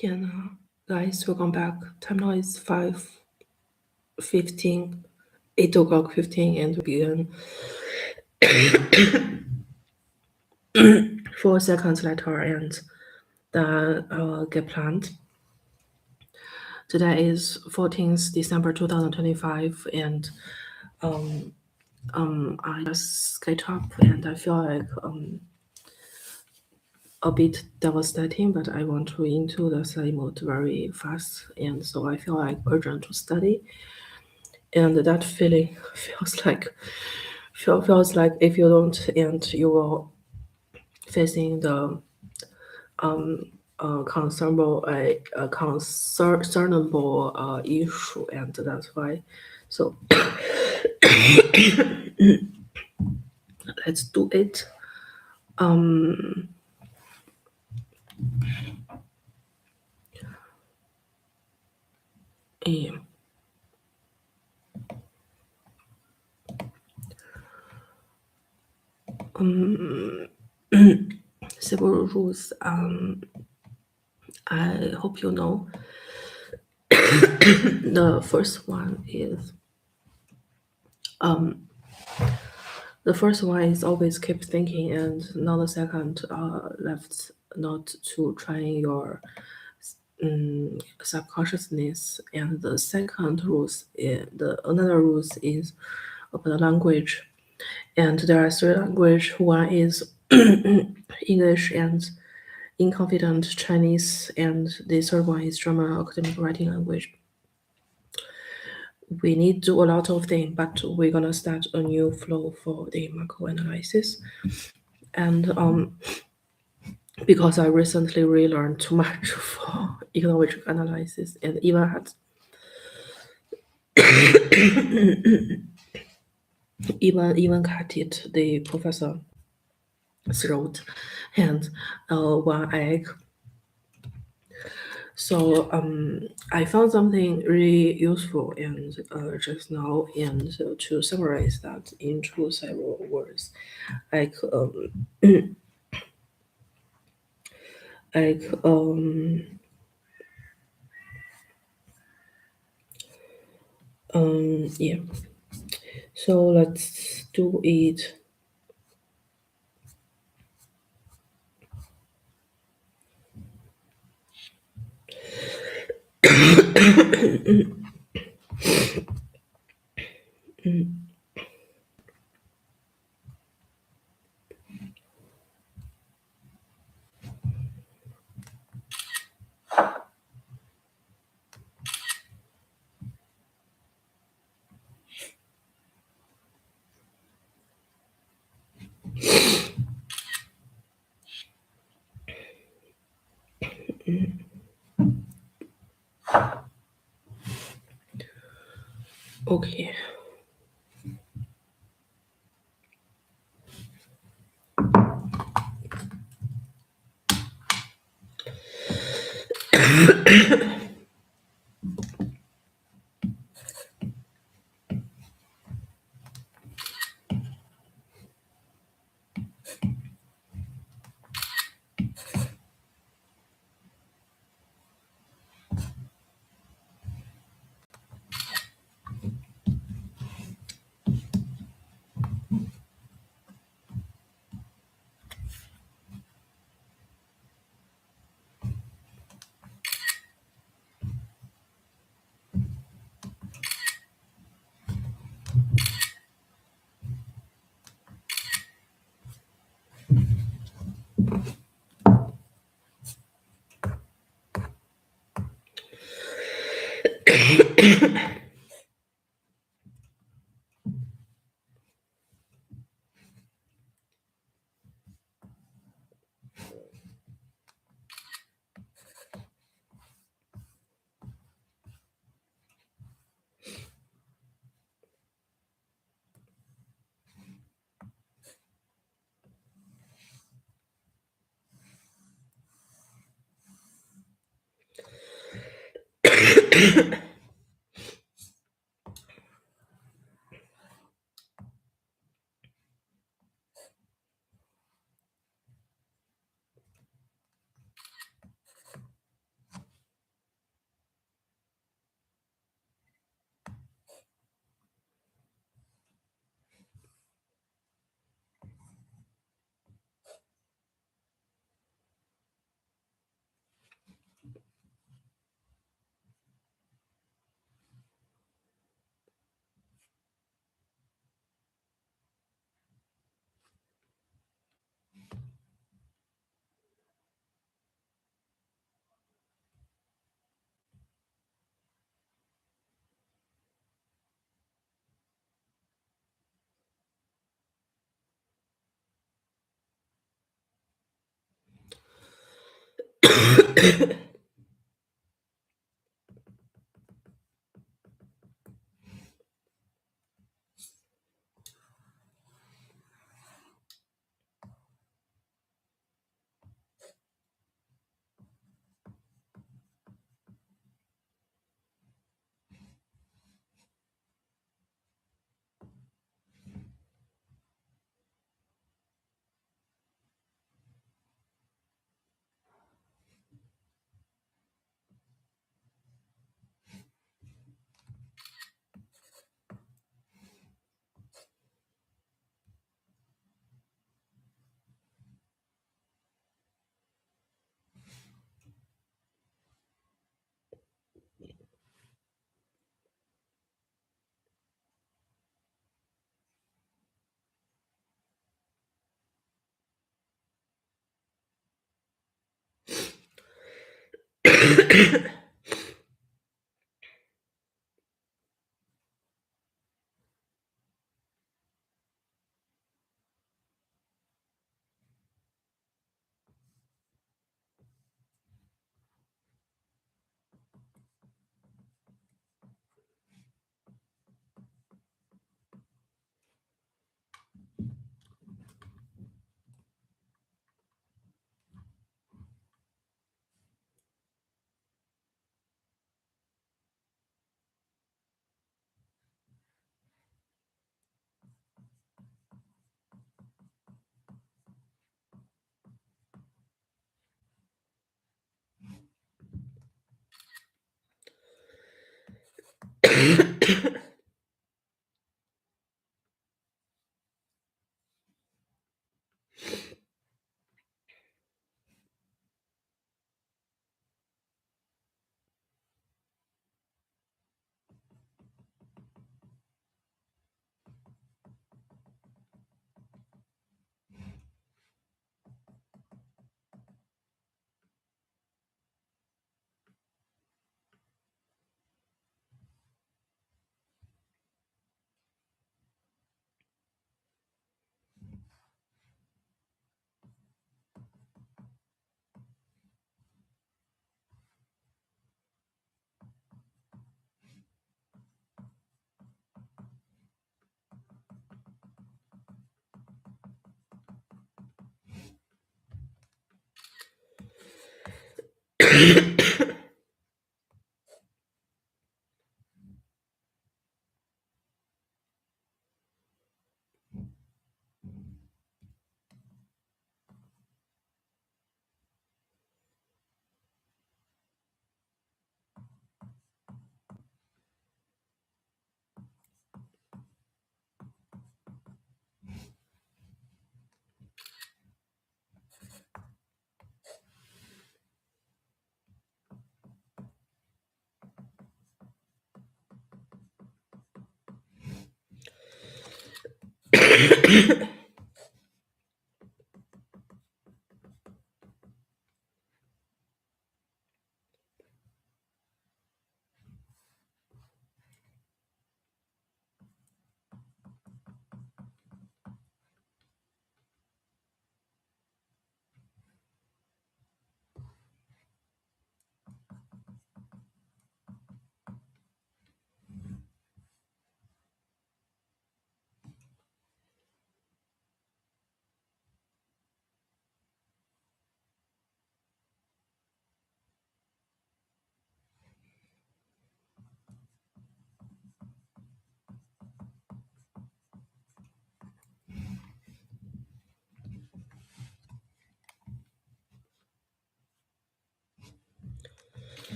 天呐 guys, welcome back. Time now is 5:15, 8:15, and we begin 4 seconds later and then get planned. Today is 14th December 2025, and I just get up and I feel like a bit devastating, but I want to into the study mode very fast, and so I feel like urgent to study. And that feeling feels like if you don't, and you will facing the concernable issue, and that's why. So let's do it. Yeah. Several rules. I hope you know. The first one is always keep thinking, and now the second left not to trying your subconsciousness, and the second another rules is about the language, and there are 3 language. One is English and inconfident Chinese, and the third one is German academic writing language. We need to do a lot of things, but we're gonna start a new flow for the macro analysis. And because I recently relearned too much for econometric analysis, and even had even cut it the professor throat and 1 egg. So I found something really useful and just now, and to summarize that into several words, like yeah. So let's do it. Okay.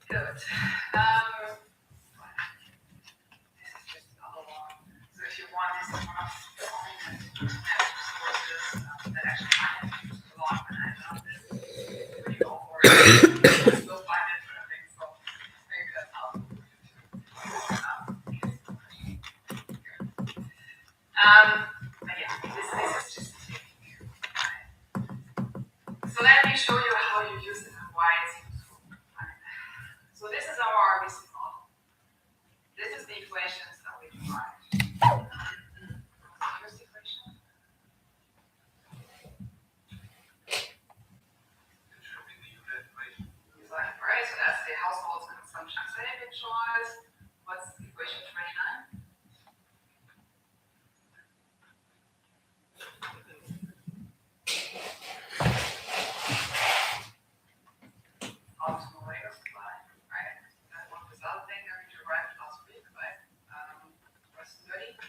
Good. This is just another one. So if you want, this is one of the only sources that actually I have used a lot when I've done this. When you go for it, you still find it, I think, so maybe that's helpful. But yeah, this is just a technique. So let me show you how you use it and why it's useful. So this is our RBC model. This is the equations that we derived. Here's the equation. Right, so that's the household consumption saving choice. What's equation 29? Optimal rate of supply, right? That one result thing that we derived last week, right? Was 30.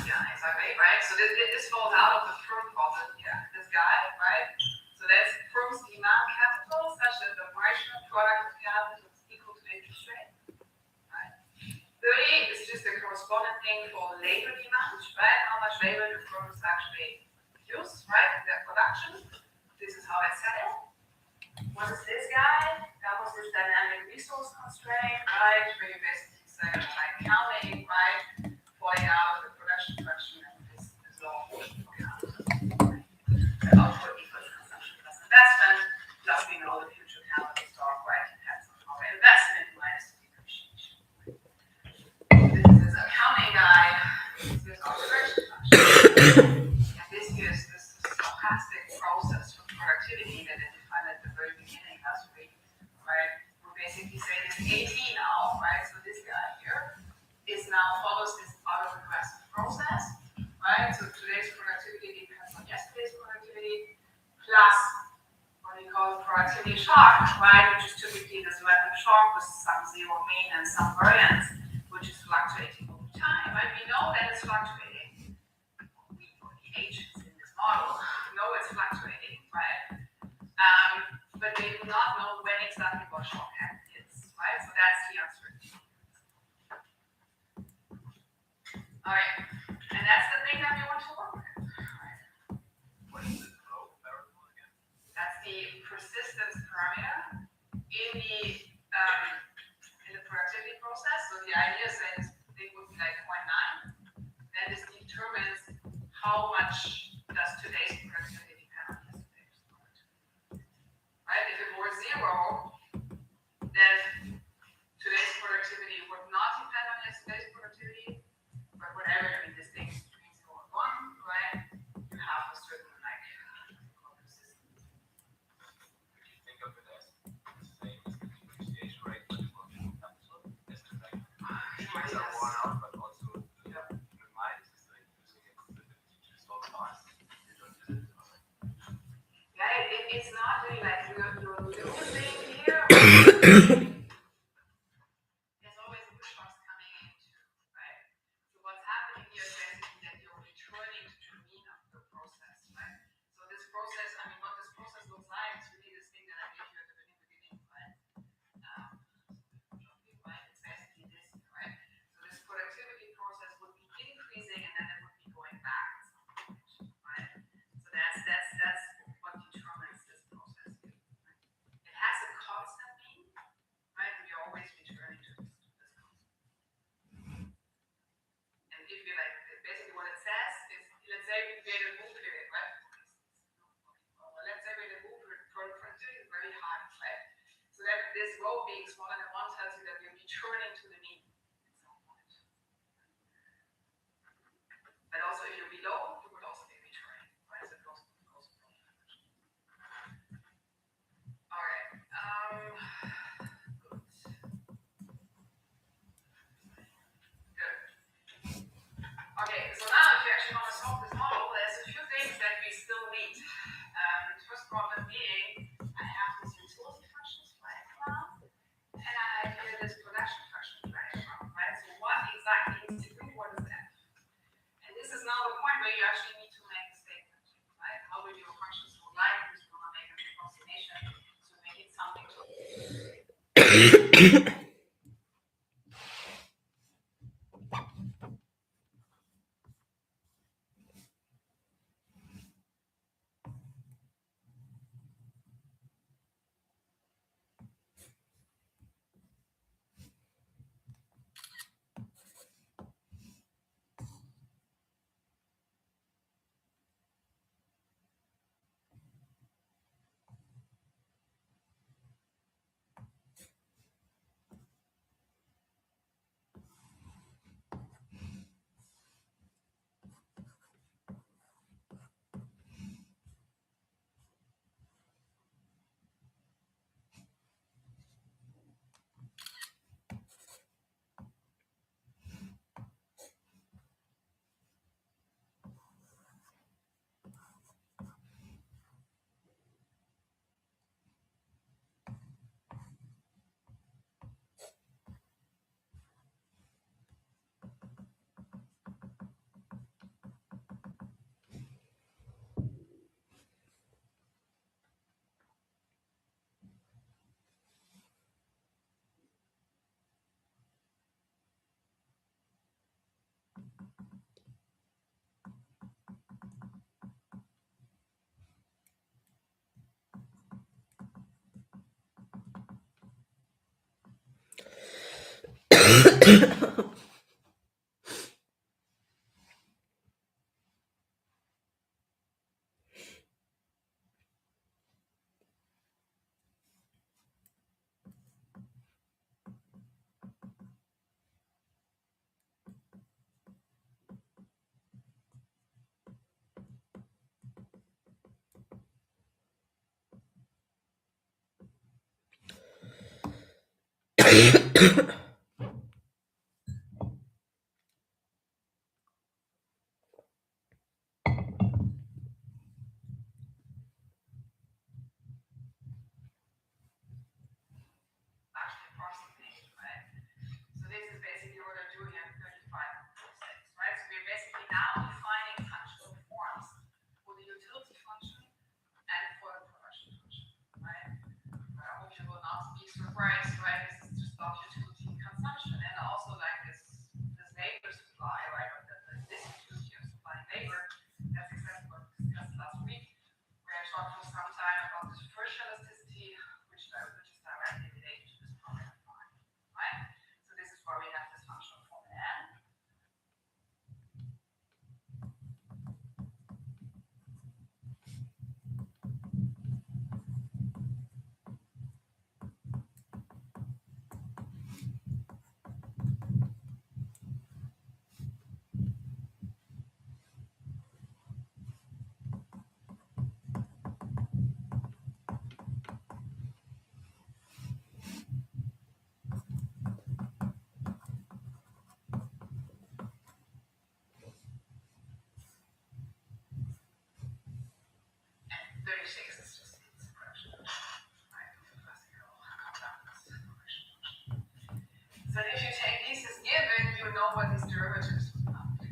Yeah, exactly, right? So this falls out of the firm closet, yeah, this guy, right? So that's firm's demand capital such that the marginal product of capital is equal to the interest rate, right? 30 is just the corresponding thing for labor demand, right? How much labor the firms actually use, right, in their production. This is how I set it. What is this guy? That was this dynamic resource constraint, right? Where you basically say, like counting, right? Falling out of the production function and this law of the output equals consumption plus investment, plus we know the future calorie stock, right? Depends on our investment minus the depreciation. This is a counting guy, this is our production function. And this gives this stochastic process for productivity that I defined at the very beginning last week, right? We basically say this AT now, right? So this guy here is now follows this auto-regressive process, right? So today's productivity depends on yesterday's productivity, plus what we call productivity shock, right? Which is typically this random shock with some zero mean and some variance, which is fluctuating over time, right? We know that it's fluctuating. We, or the agents in this model, know it's fluctuating, right? But they do not know when exactly what shock is, right? So that's the uncertainty. All right, and that's the thing that we want to work with. Right. What is the flow variable again? That's the persistence parameter in the productivity process. So the idea is that it would be like 0.9. Then this determines how much does today's productivity depend on yesterday's productivity. Right? If it were 0, then today's productivity would not depend on yesterday's productivity. But whatever, I mean, this thing is between 0 and 1, right? You have a certain, like, persistence. Think of it as the same as the depreciation rate for the working capital. As the like, things are worn out, but also your mind is like using its ability to solve parts. You don't use it. Yeah, it's not really like you're losing here. There's always a push cost coming in too, right? So what's happening here is basically that you're returning to the mean of the process, right? So this process, I mean, what this process looks like to the mean at some point. But also if you're below, you would also be returning, right? So it goes from the function. All right. Good. Good. Okay, so now if you actually want to solve this model, there's a few things that we still need. First problem being, I have these utility functions flying around, and I have here this production function flying around, right? So what exactly is to do? What is that? And this is now the point where you actually need to make a statement, right? How will your functions look like? Because we want to make an approximation, so we need something to actually approximate, right? So this is basically what I'm doing at 35, right? So we're basically now defining functional forms for the utility function and for the production function, right? But I hope you will not be surprised, right? This is just about utility consumption and also like this labor supply, right? Or this utility of supplying labor. That's exactly what we discussed last week, where I talked for some time about this first elasticity, which is directly related to this product line, right? So this is where we have this functional form n. And 36 is just its correction, right? Of the classical conductance correction function. So if you take these as given, you know what these derivatives would be,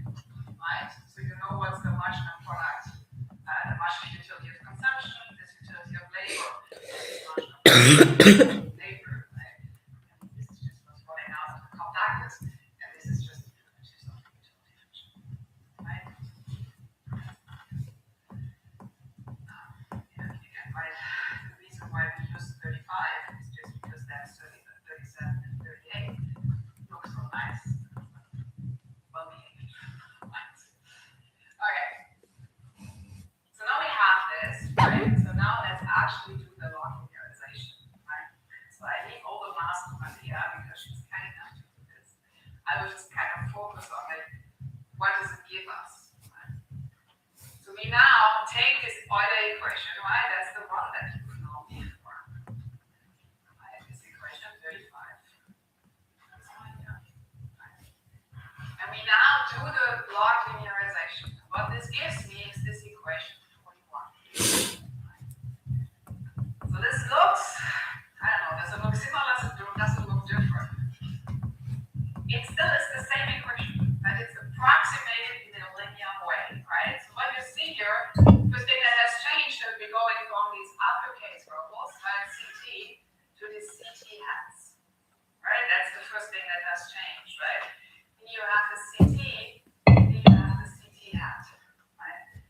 right? So you know what's the Marshall product, the Marshall utility of consumption, this utility of labor, this Marshall labor, right? And this is just what's running out of the conductance, and this is just the derivatives of the utility function, right? Again, right? The reason why we use 35 is just because that's 37 and 38 look so nice, well behaved. Right? Okay. So now we have this, right? So now let's actually do the log linearization, right? I will just kind of focus on it. What does it give us? Right? So we now take this Euler equation, right? That's the one that you know before. Right? This equation 35. And we now do the log linearization. What this gives me is this equation 41. So this looks, I don't know, does it look similar? Does it look different? It still is the same equation, but it's approximated in a linear way, right? So what you see here, the thing that has changed is we're going from these uppercase variables, right, CT, to these CT hats, right? That's the first thing that has changed, right? And you have the CT, and you have the CT hat, right?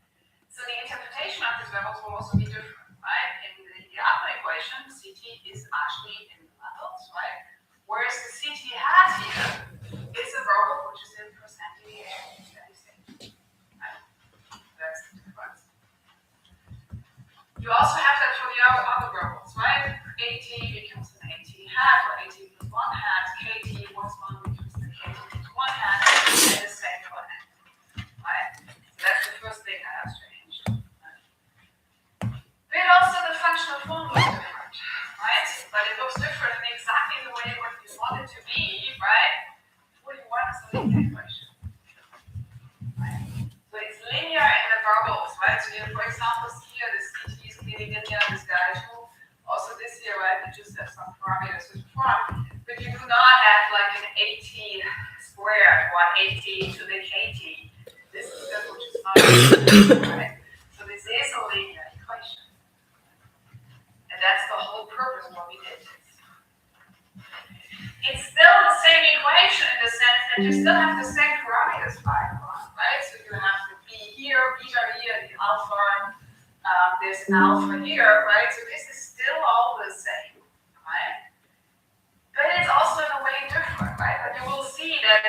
So the interpretation of these variables will also be different, right? In the upper equation, CT is actually in levels, right? Whereas the CT hat here is a variable which is in percent deviation steady state, right? That's the difference. You also have that for the other variables, right? AT becomes an AT hat, or AT plus 1 hat, KT plus 1 becomes the KT plus 1 hat, and the same for N, right? So that's the first thing that has changed. But also the functional form looks different, right? But it looks different in exactly the way what you want it to be, right? 41 is a linear equation, right? So it's linear in the variables, right? So you, for example, see here this CT is clearly linear, this guy too. Also this here, right? We just have some parameters with form, but you do not have like an AT squared or AT to the KT. This is just which is not linear, right? So this is a linear equation. And that's the whole purpose of what we did. It's still the same equation in the sense that you still have the same parameters by one, right? So you have the B here, beta here, the alpha, there's an alpha here, right? So this is still all the same, right? But it's also in a way different, right? But you will see that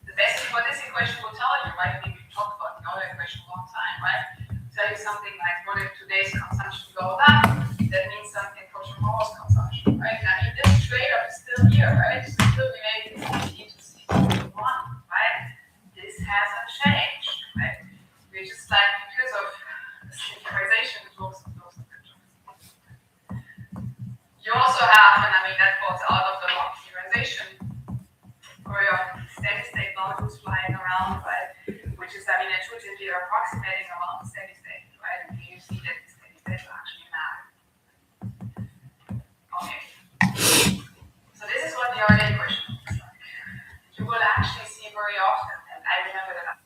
the basic what this equation will tell you, right? We've talked about the other equation a long time, right? Tell you something like what if today's consumption goes up, that means something for tomorrow's consumption, right? I mean, this trade-off is still here, right? So still we make CT to CT1, right? This hasn't changed, right? We're just like, because of synchronization, those you also have, and I mean, that falls out of the log synchronization, or your steady state values flying around, right? Which is, I mean, intuitively you're approximating around steady state, right? And you see that the steady state will actually matter. Okay. So this is what the Euler equation looks like. You will actually see very often, and I remember that.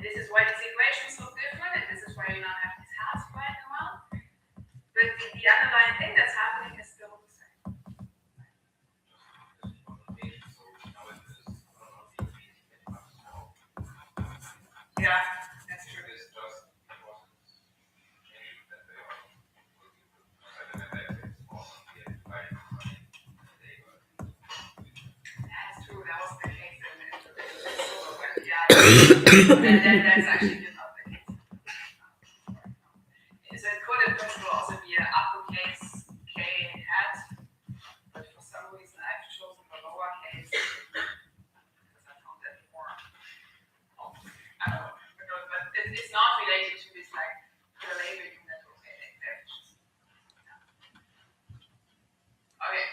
This is why Yeah, that's true. That's true. That was the case in that's actually not the case. So it could in principle also be an uppercase K hat, but for some reason I've chosen the lowercase because I found that more helpful. I don't know, but it's not related to this like the labeling that was there. Okay.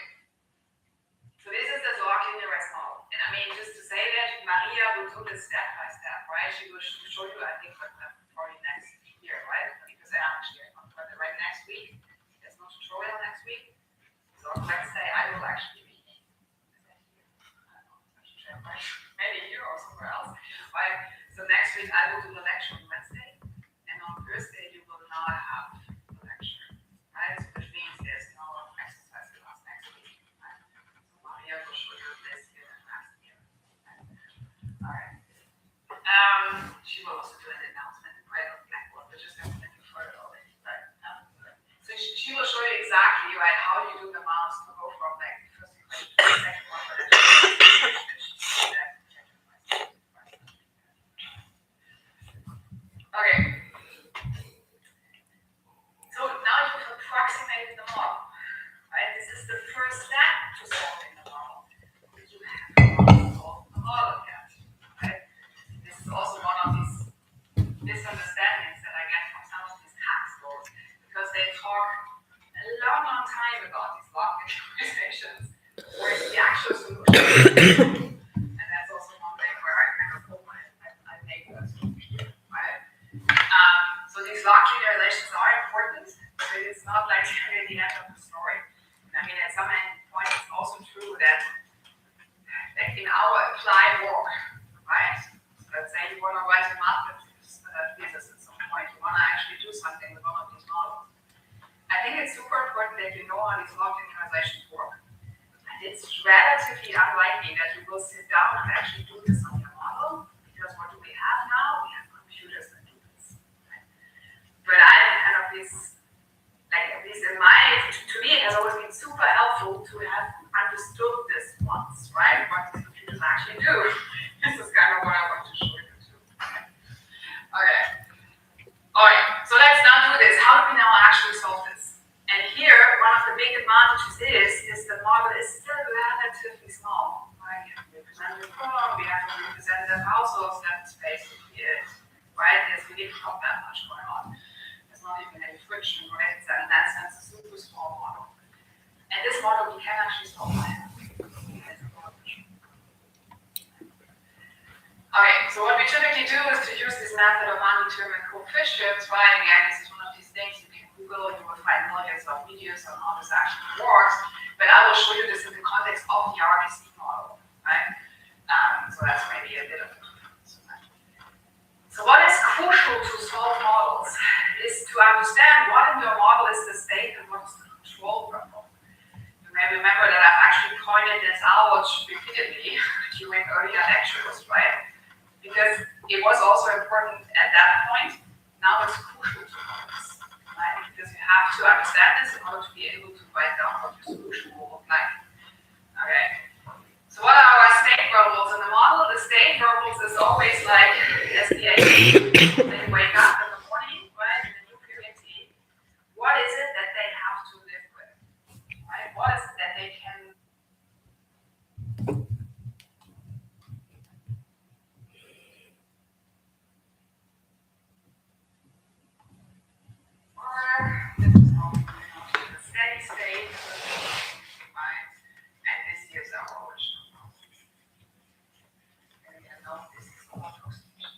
So this is the log linearized model. And I mean, just to say that, Maria will do this step by step, right? She will show you, I think, probably next year, right? Because I actually, right next week. There's no tutorial next week. So let's say I will actually be, maybe here or somewhere else, right? So next week I will do the lecture on Wednesday. And on Thursday you will not have the lecture, right? So which means there's no exercise class next week. Right? So Maria will show you this year and last year. All right. She will also do an announcement right on Blackboard, but just have to further already. Right? So she will show you exactly right how you do the mouse to go from like the first equation to the second one. Okay. So now you've approximated the model. Right? This is the first step to solving the model. You have to solve the model yet. Right? This is also one of these misunderstandings that I get from some of these textbooks because they talk a long time about these log visualizations, whereas the actual solution. And that's also one thing where I kind of hope I make that right? So these log linearizations are important, but it's not like the end of the story. I mean, at some point, it's also true that like in our applied work, right? So let's say you want to write a math thesis at some point, you want to actually do something with one of these models. I think it's super important that you know how these log linearizations work. And it's relatively unlikely that you will sit down and actually do this on your model, because what do we have now? We have computers that do this. Right? But I am kind of this, like at least in to me, it has always been super helpful to have understood this once, right? What these computers actually do. This is kind of what I want to show you too. Okay. Alright, so let's now do this. How do we now actually solve this? And here, one of the big advantages is the model is still relatively small. Right? We have representative column, we have representative households, that's basically it. Right? There's really not that much going on. There's not even any friction, right? It's in that sense a super small model. And this model we can actually solve by hand. Okay, so what we typically do is to use this method of undetermined coefficients, right? Again, this is one of these things you can Google and you will find millions of videos on how this actually works. But I will show you this in the context of the RBC model, right? So that's maybe a bit of a difference. So what is crucial to solve models is to understand what in your model is the state and what is the control variable. You may remember that I've actually pointed this out repeatedly during earlier lectures, right? Because it was also important at that point. Now it's crucial to know this, right? Because you have to understand this in order to be able to write down what your solution will look like. Okay. So what are our state variables in the model? The state variables is always like SDA. They wake up in the morning, right? In the new period T. What is it that they have to live with? Right? What is it that they can this is how we the steady state, right? And this is our original process. And we know this is auto station.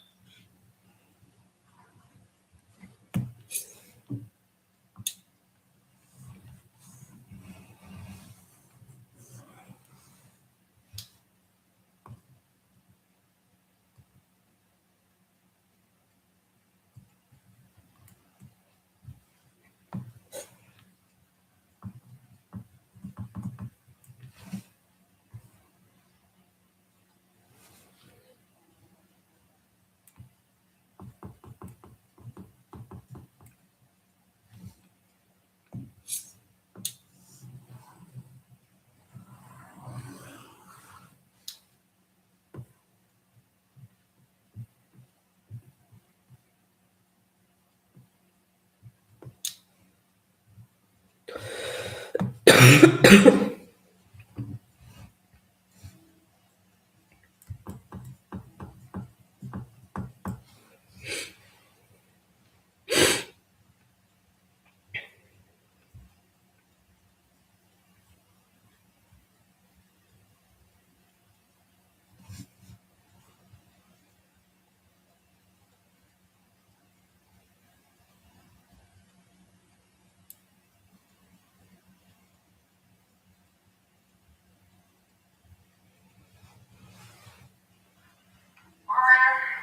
Or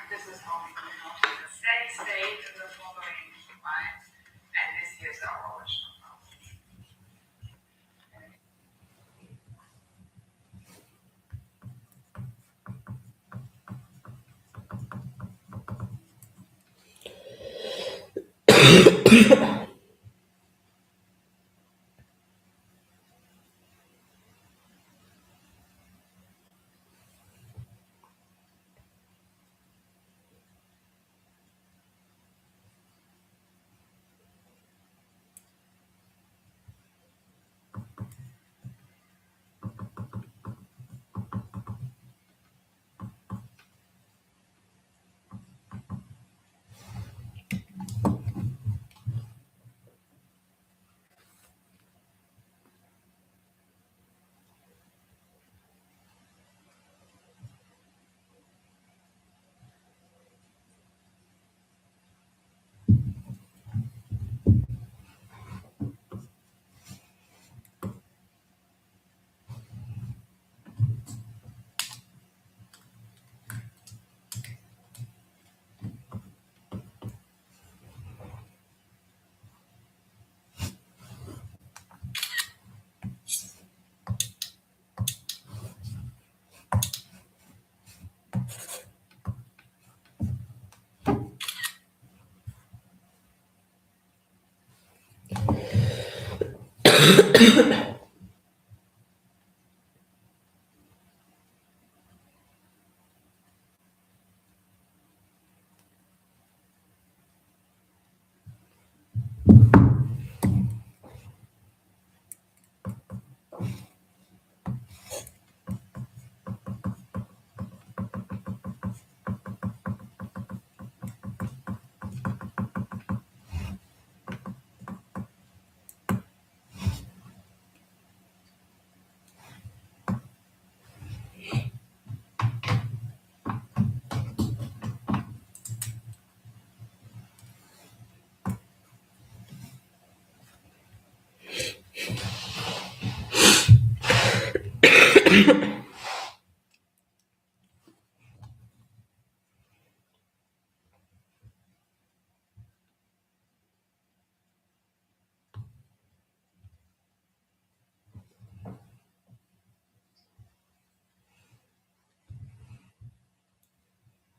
this is how we go now to the steady state in the following, right? And this gives our original value.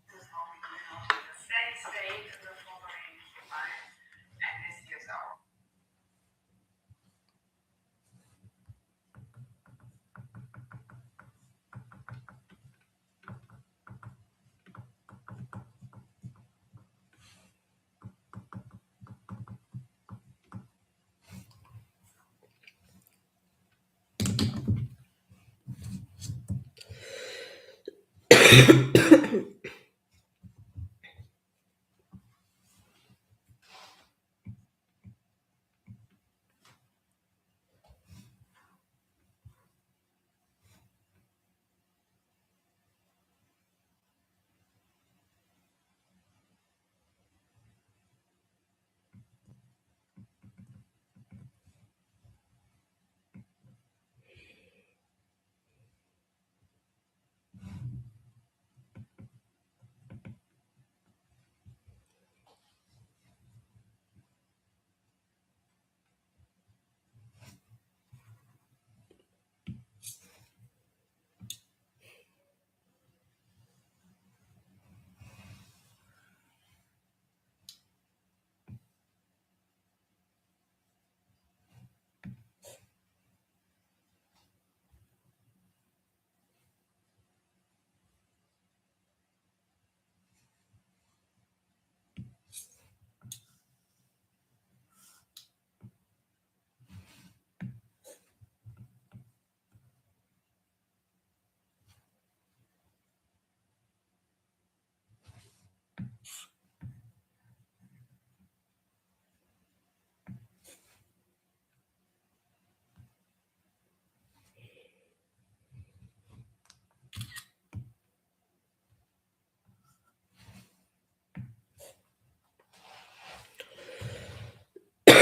This is how we go now to the steady state in the following, right? And this gives our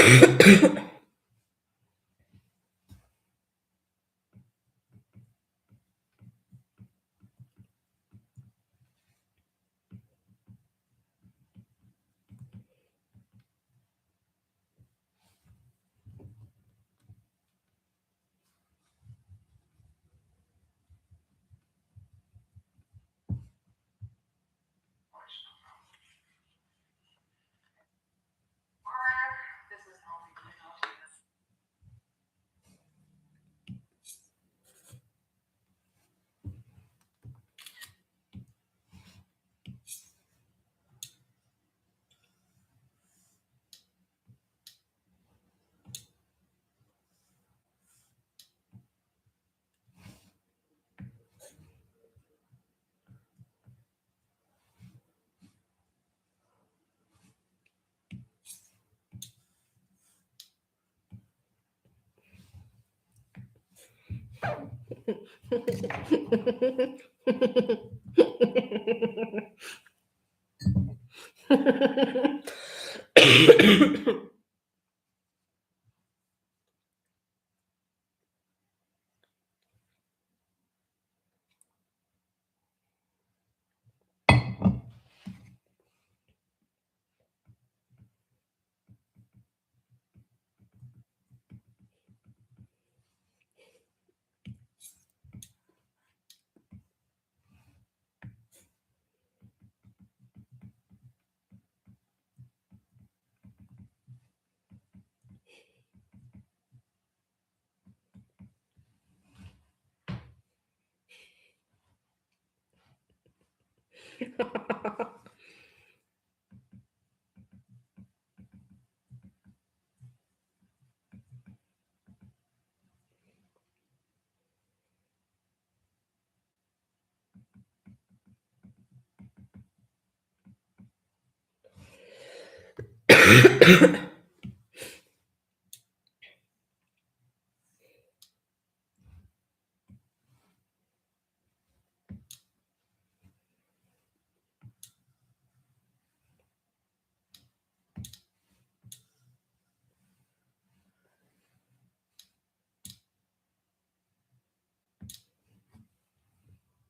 This is how we do it.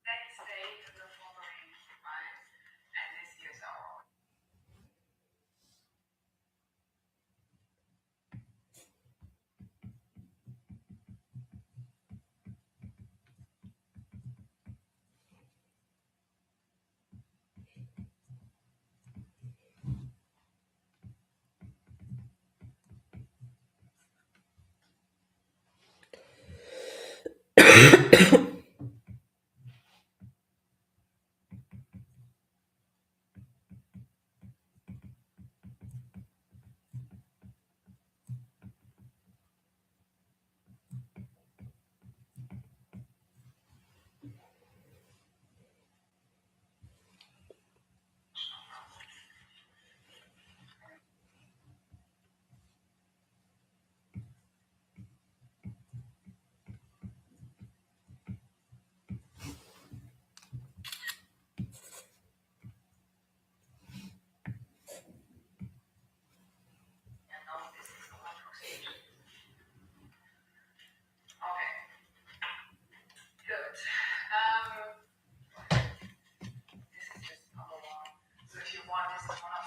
Then stay to the following, right? And this is our and now this is the approximation. Okay. Good. This is just number one. So if you want, this is one of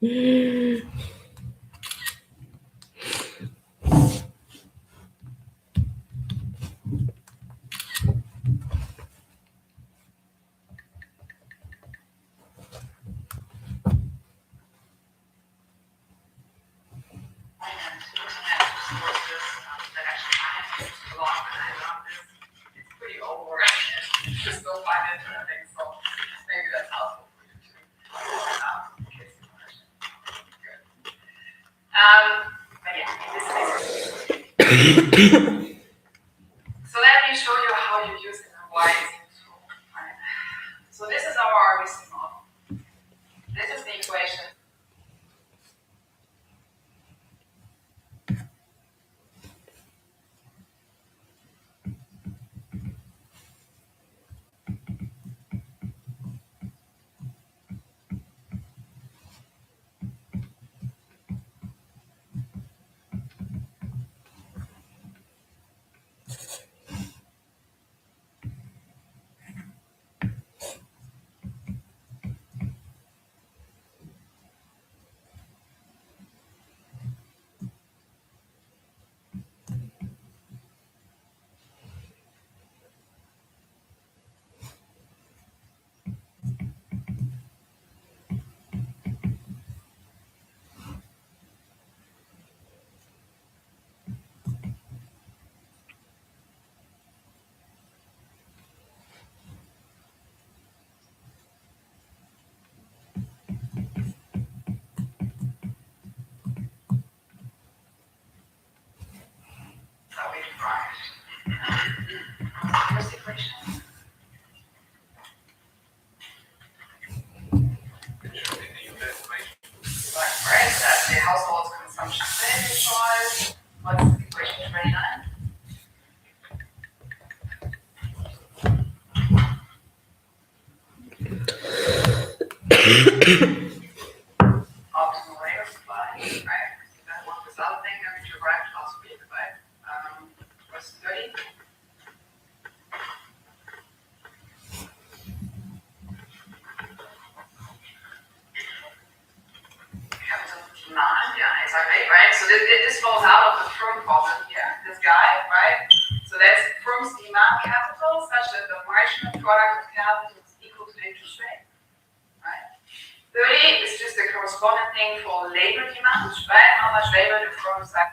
And looking at sources that actually I have used a lot, and I love this. It's pretty overrated. Just don't find it interesting, so maybe that's helpful for you too. In case you want to. Good. But yeah, in this case. So let me show you how you use it and why it's useful. Right? So this is our RBC model. This is the equation. That we derived. First equation. Right, that's the household consumption spending choice. What's equation 29? Optimal rate of supply, right? So that one result thing that we derived last week, right? Was 30. Capital demand, yeah, exactly, right? So this falls out of the firm problem here, this guy, right? So that's firm's demand capital such that the marginal product of capital is equal to the interest rate, right? 30 is just the corresponding thing for labor demand, right? How much labor the firm is like.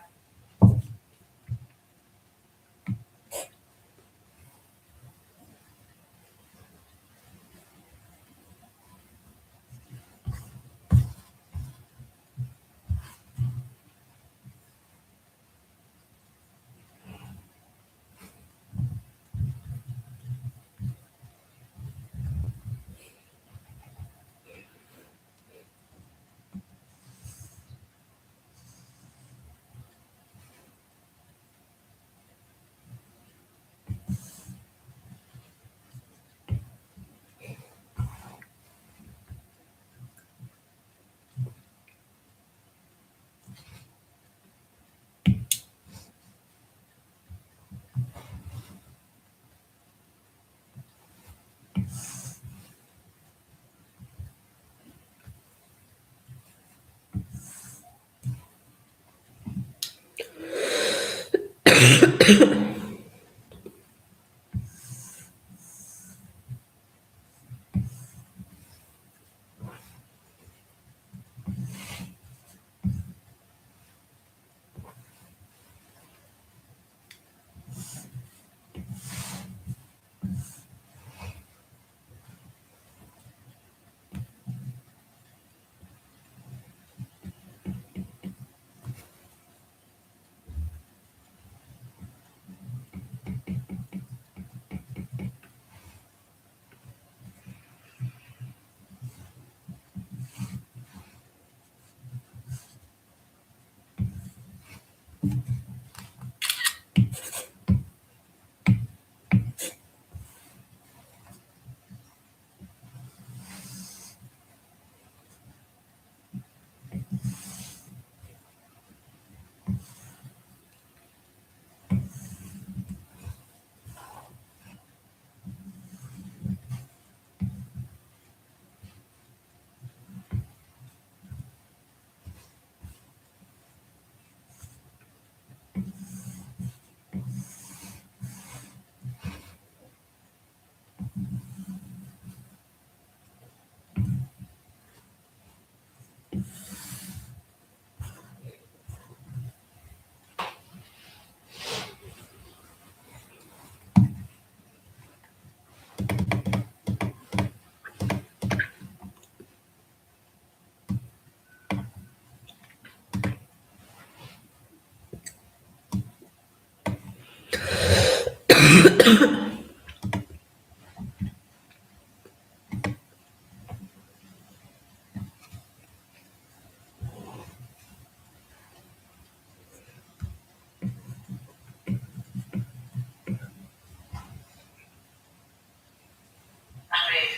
they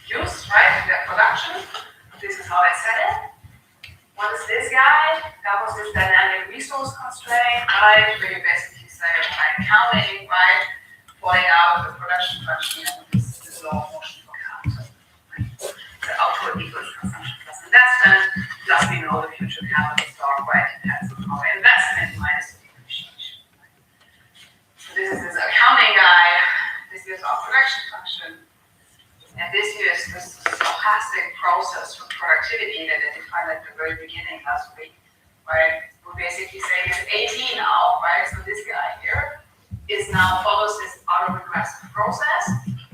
use, right, in their production. This is how they set it. What is this guy? That was this dynamic resource constraint, right? Where you basically say, right, counting, right, falling out of the production function, and this law of motion for counting. Right? The output equals consumption plus investment, plus we know the future capital stock, right, depends on our investment minus the depreciation. Right? So this is this accounting guy, this is our production function. And this is this stochastic process for productivity that I defined at the very beginning last week, right? We're basically saying it's 18 now, right? So this guy here is now follows this autoregressive process,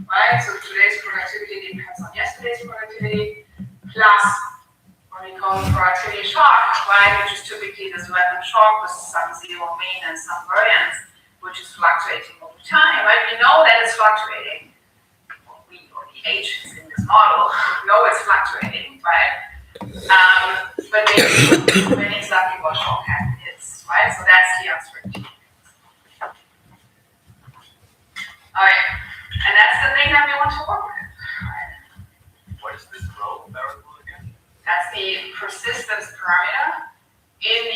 right? So today's productivity depends on yesterday's productivity, plus what we call productivity shock, right? Which is typically this random shock with some zero mean and some variance, which is fluctuating over time, right? We know that it's fluctuating. H in this model, we know it's fluctuating, right? But maybe when exactly what shock hat is, right? So that's the uncertainty. All right, and that's the thing that we want to work with, right? What is this rho variable again? That's the persistence parameter in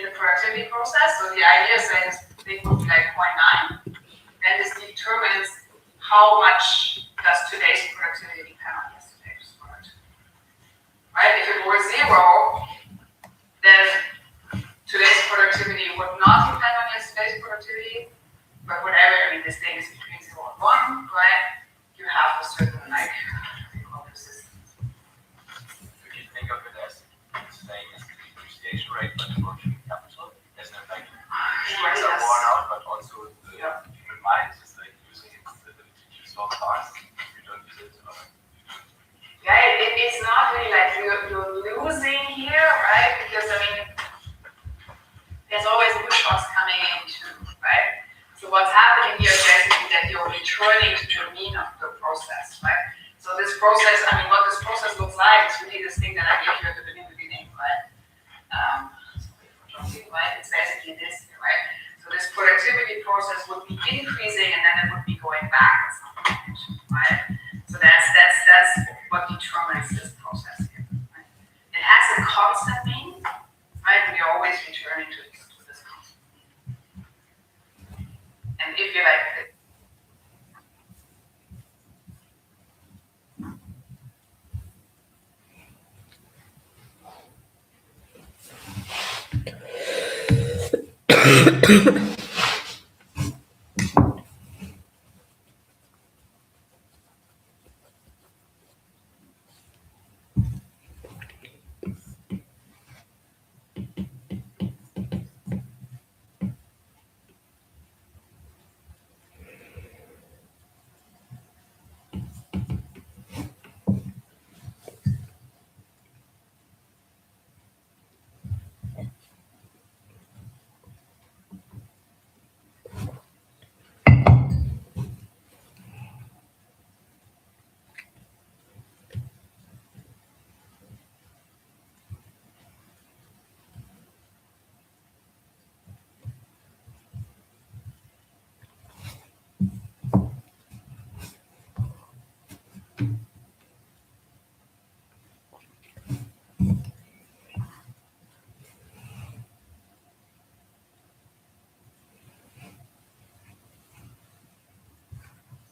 the productivity process. So the idea is that it would be like 0.9, and this determines how much does today's productivity depend on yesterday's productivity? Right? If it were 0, then today's productivity would not depend on yesterday's productivity, but whatever, I mean, this thing is between 0 and 1, right? You have a certain, like, persistence. If you think of it as the same as the depreciation rate, but working capital, there's no like, things are worn out, but also the human mind is like using its ability to solve tasks. You don't use it. Yeah, it's not really like you're losing here, right? Because I mean, there's always new shocks coming in too, right? So what's happening here is basically that you're returning to the mean of the process, right? So this process, I mean, what this process looks like is really this thing that I gave you at the beginning, right? Right? It's basically this here, right? So this productivity process would be increasing and then it would be going back at some point, right? So that's what determines this process here. Right? It has a constant mean, right? We are always returning to this constant mean. And if you like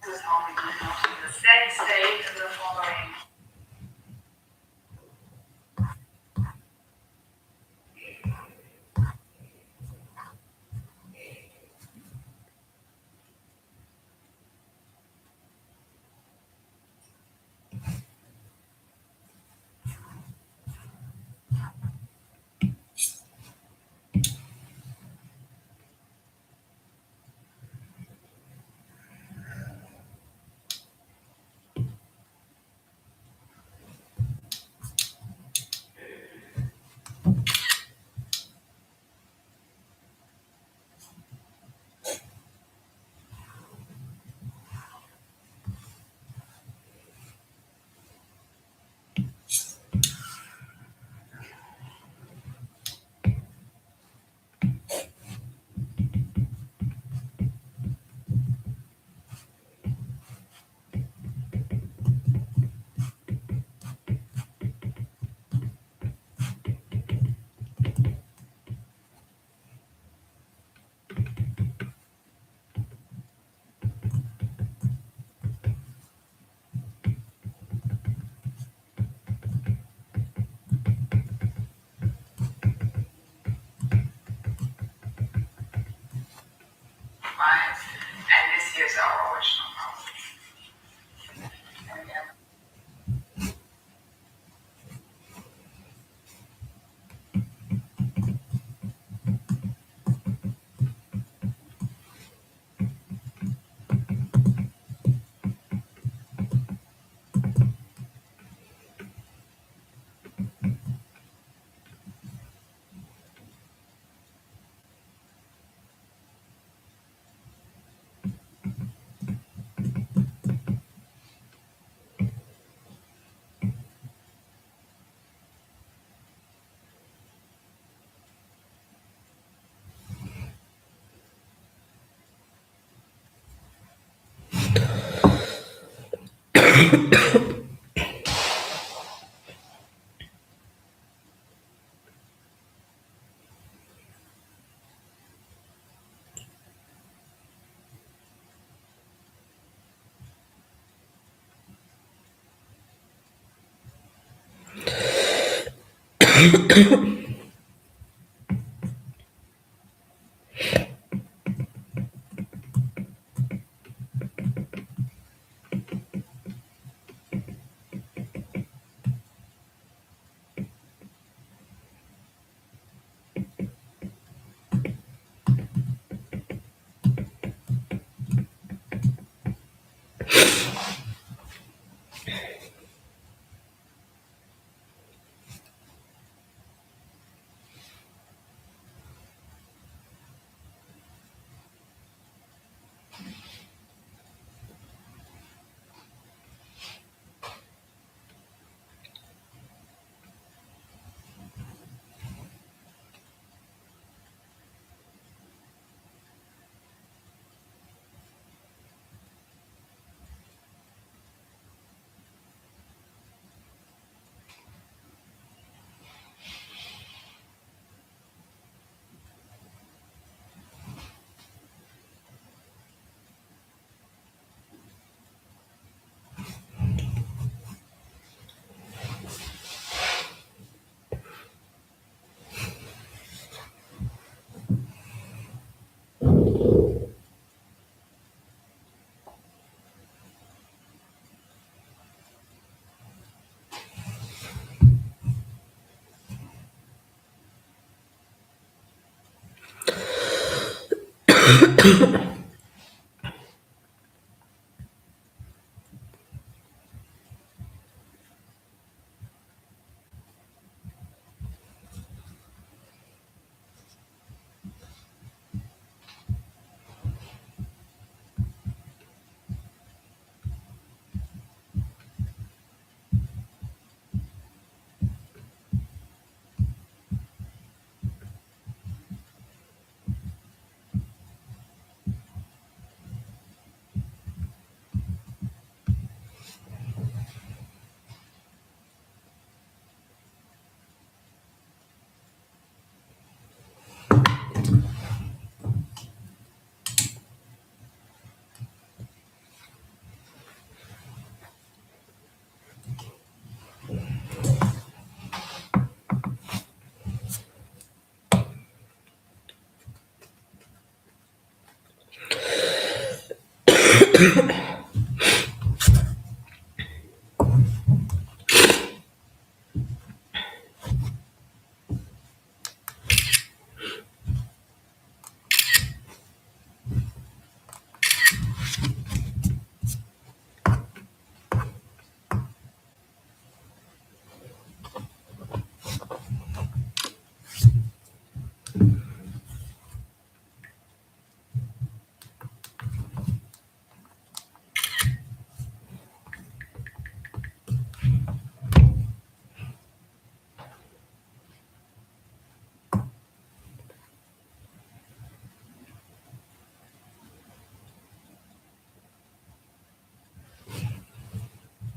this is how we come out to the steady state in the following. here's our original code. And again,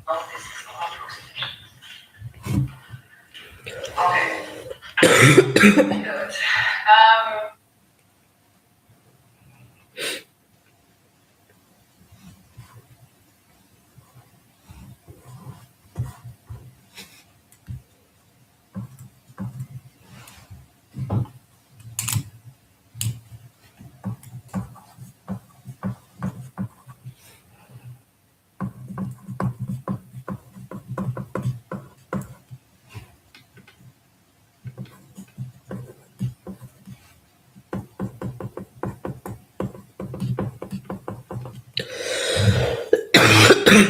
well, this is not okay. Good. So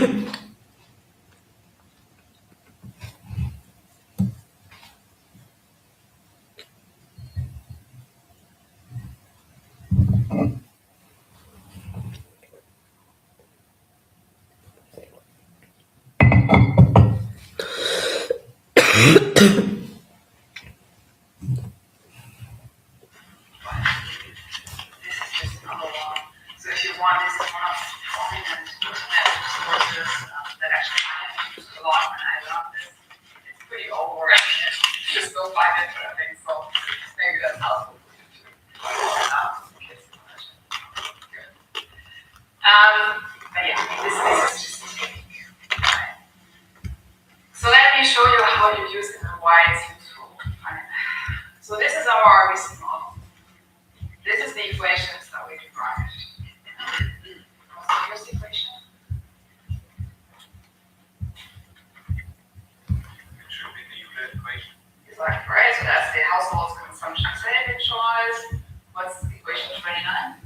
if you want, this is one of the prominent internet sources that actually I have used a lot, and I love this. It's pretty over. Just go find it, I think so. Maybe that's helpful for you too. Good. But yeah, this is just a technique. Right? So let me show you how you use it and why it's useful. Right? So this is our RBC model. This is the equations that we derived. So here's the equation. It should be the Euclid equation. Exactly, right? So that's the household consumption saving choice. What's equation 29?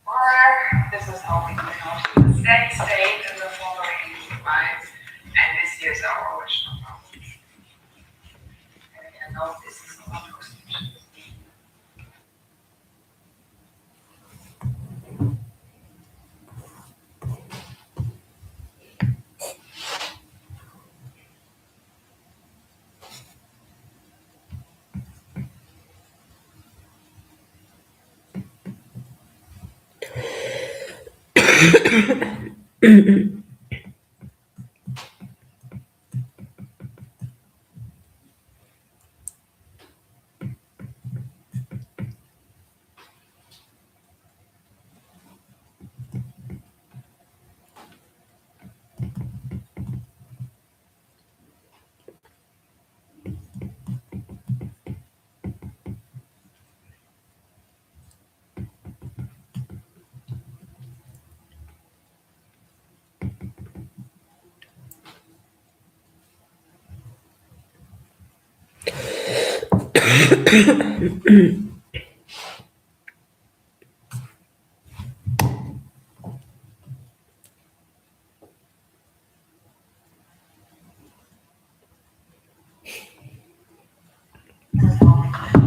Or this is how we can out to the steady state in the following, right? And this here is our original problem. And now this is our approximation.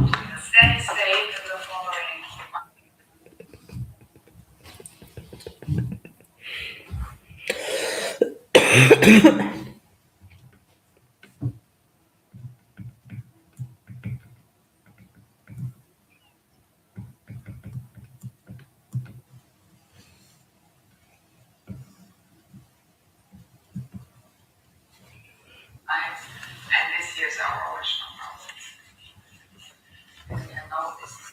The steady state in the following. Right? And this here is our original problem. And now this is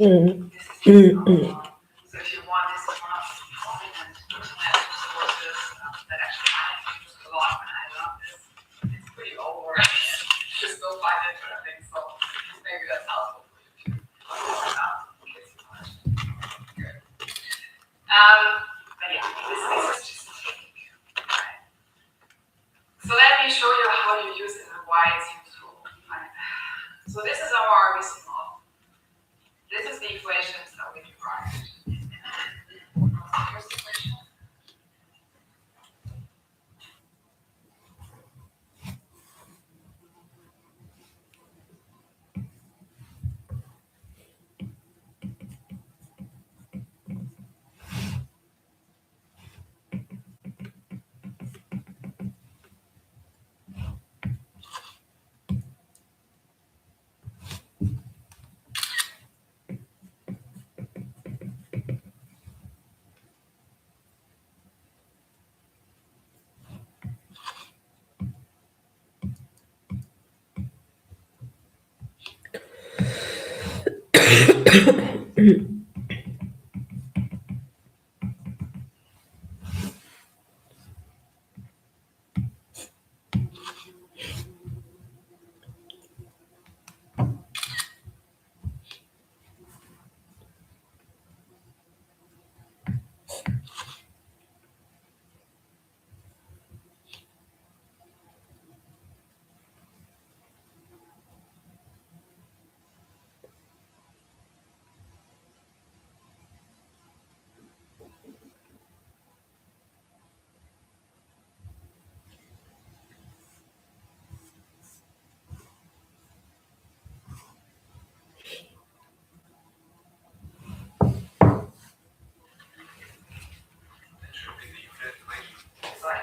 This is just normal. So if you want, this is one of the prominent internet sources that actually I use a lot, and I love this. It's pretty over. Just go find it, I think so. Maybe that's helpful for you too. In case you want. Good. But yeah, this is just a technique. Right. So let me show you how you use it and why it's useful. Right. So this is our RBC model. This is the equations that we derived. Here's the equation.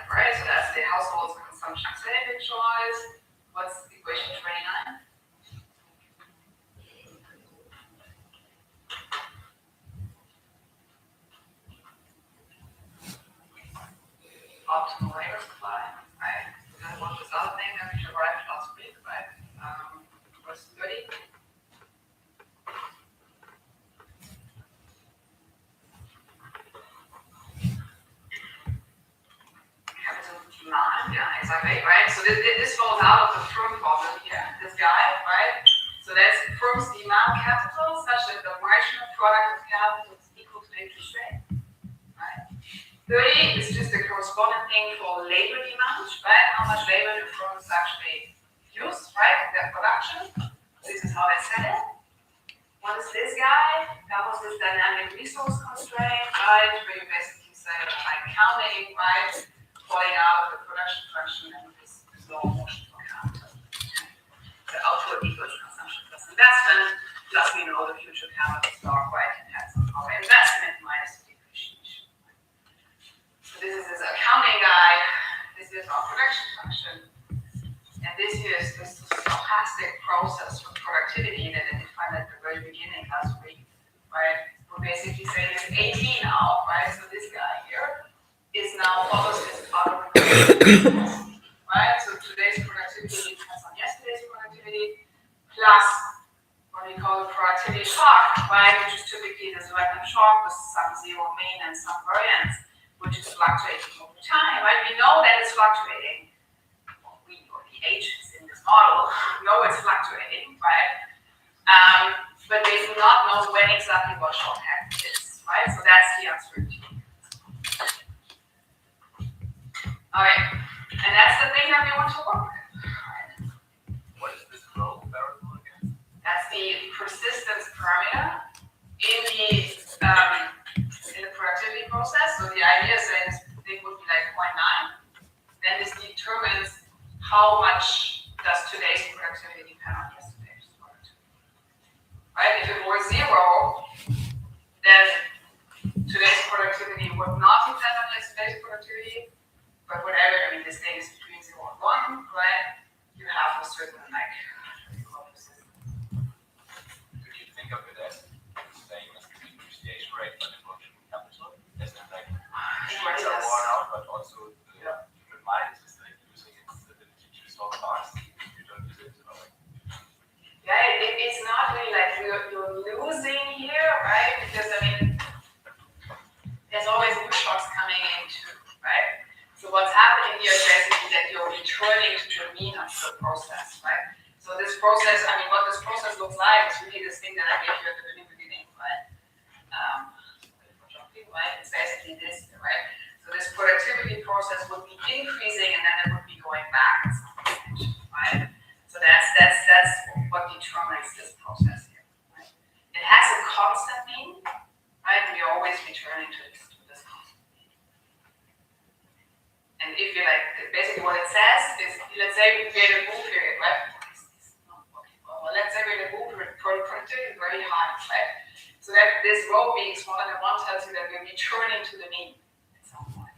Right, so that's the household consumption saving choice. What's equation 29? Optimal labor supply, right? That one was other thing that we derived last week, right? Was 30. Capital demand, yeah, exactly, right? So this falls out of the firm problem here, this guy, right? So that's firm's demand capital such that the marginal product of capital is equal to interest rate, right? 30 is just the corresponding thing for labor demand, right? How much labor do firms actually use, right? Their production. This is how they set it. What is this guy? That was this dynamic resource constraint, right? Where you basically say, like counting, right? Falling out of the production function and this low motion for capital. The output equals consumption plus investment, plus we know the future capital stock, right? Depends on our investment minus the depreciation. So this is this accounting guy, this is our production function, and this is this stochastic process for productivity that I defined at the very beginning last week, right? We're basically saying it's 18 now, right? So this guy here is now follows this other right? So today's productivity depends on yesterday's productivity, plus what we call the productivity shock, right? Which is typically this random shock with some zero mean and some variance, which is fluctuating over time, right? We know that it's fluctuating. Well, we or the agents in this model know it's fluctuating, right? But they do not know when exactly what shock is, right? So that's the uncertainty. All right, and that's the thing that we want to work with. Right? What is this growth variable again? That's the persistence parameter in the productivity process. So the idea is that this thing would be like 0.9. Then this determines how much does today's productivity depend on yesterday's productivity. Right? If it were 0, then today's productivity would not depend on yesterday's productivity. But whatever, I mean, this thing is between 0 and 1, right? You have a certain, like, Could you think of it as the same as the depreciation rate for the working capital? As in, like, machines are worn out, but also the human mind is like using its ability to solve tasks. You don't use it, or like. Yeah, it's not really like you're losing here. returning to the mean of the process, right? So this process, I mean, what this process looks like is really this thing that I gave you at the very beginning, right? Right? It's basically this, right? So this productivity process would be increasing and then it would be going back at some point, right? So that's what determines this process here, right? It has a constant mean, right? We're always returning to this constant mean. And if you like, basically what it says is, let's say we create a move period, right? Well, let's say we're in a move period, productivity is very high, right? So that this rho being smaller than 1 tells you that we're returning to the mean at some point.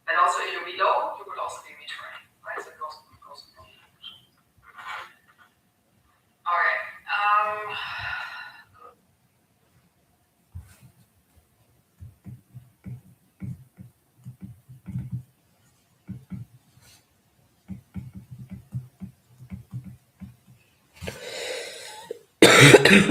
But also if you're below, you will also be returning, right? So it goes in both directions. All right. Good.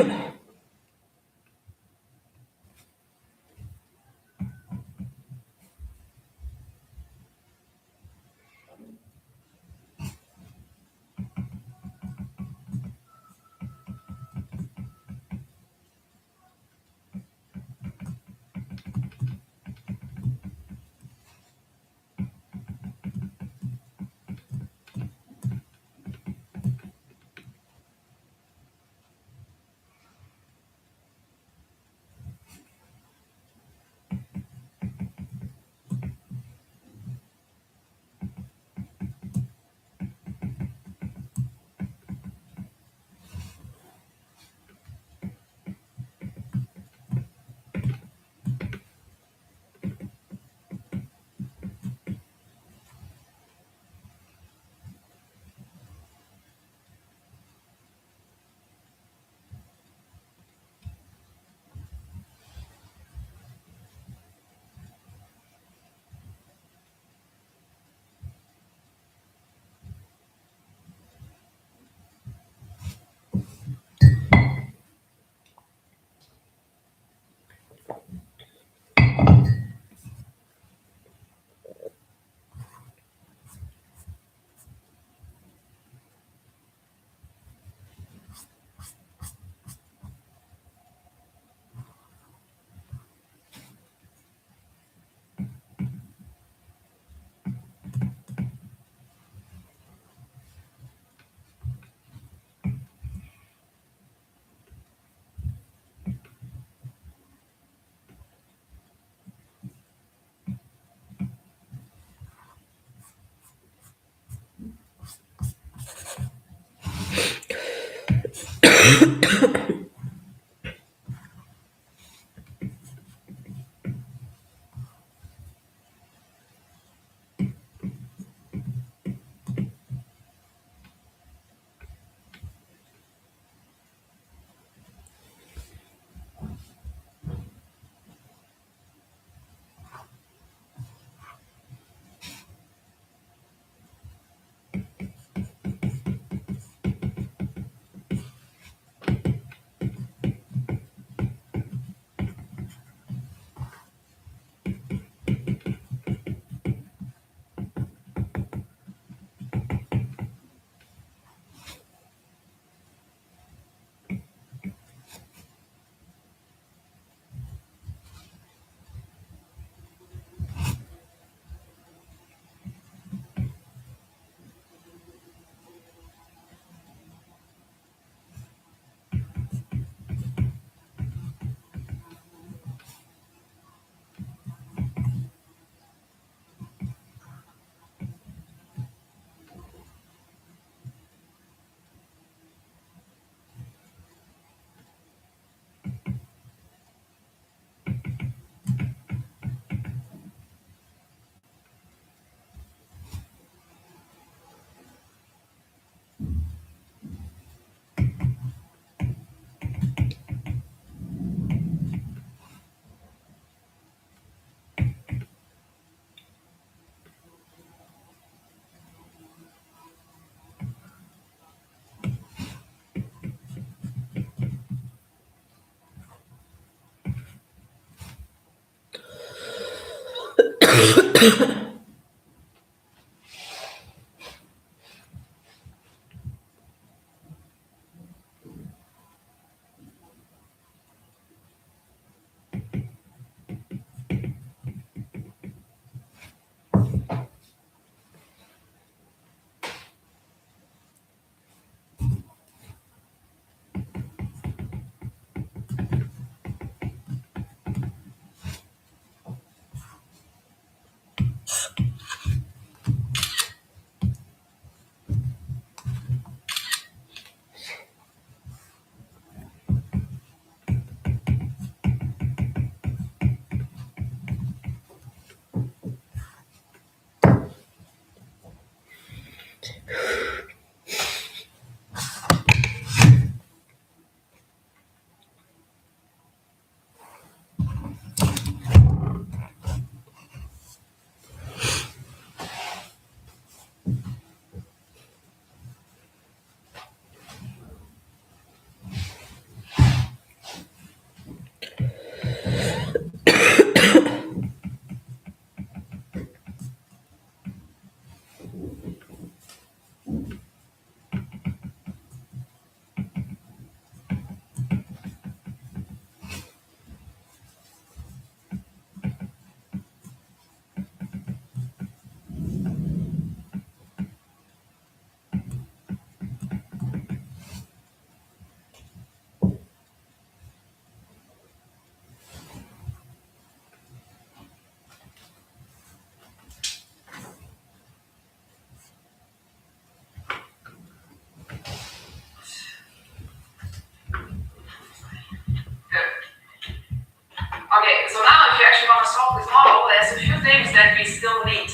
actually want to solve this model, there's a few things that we still need.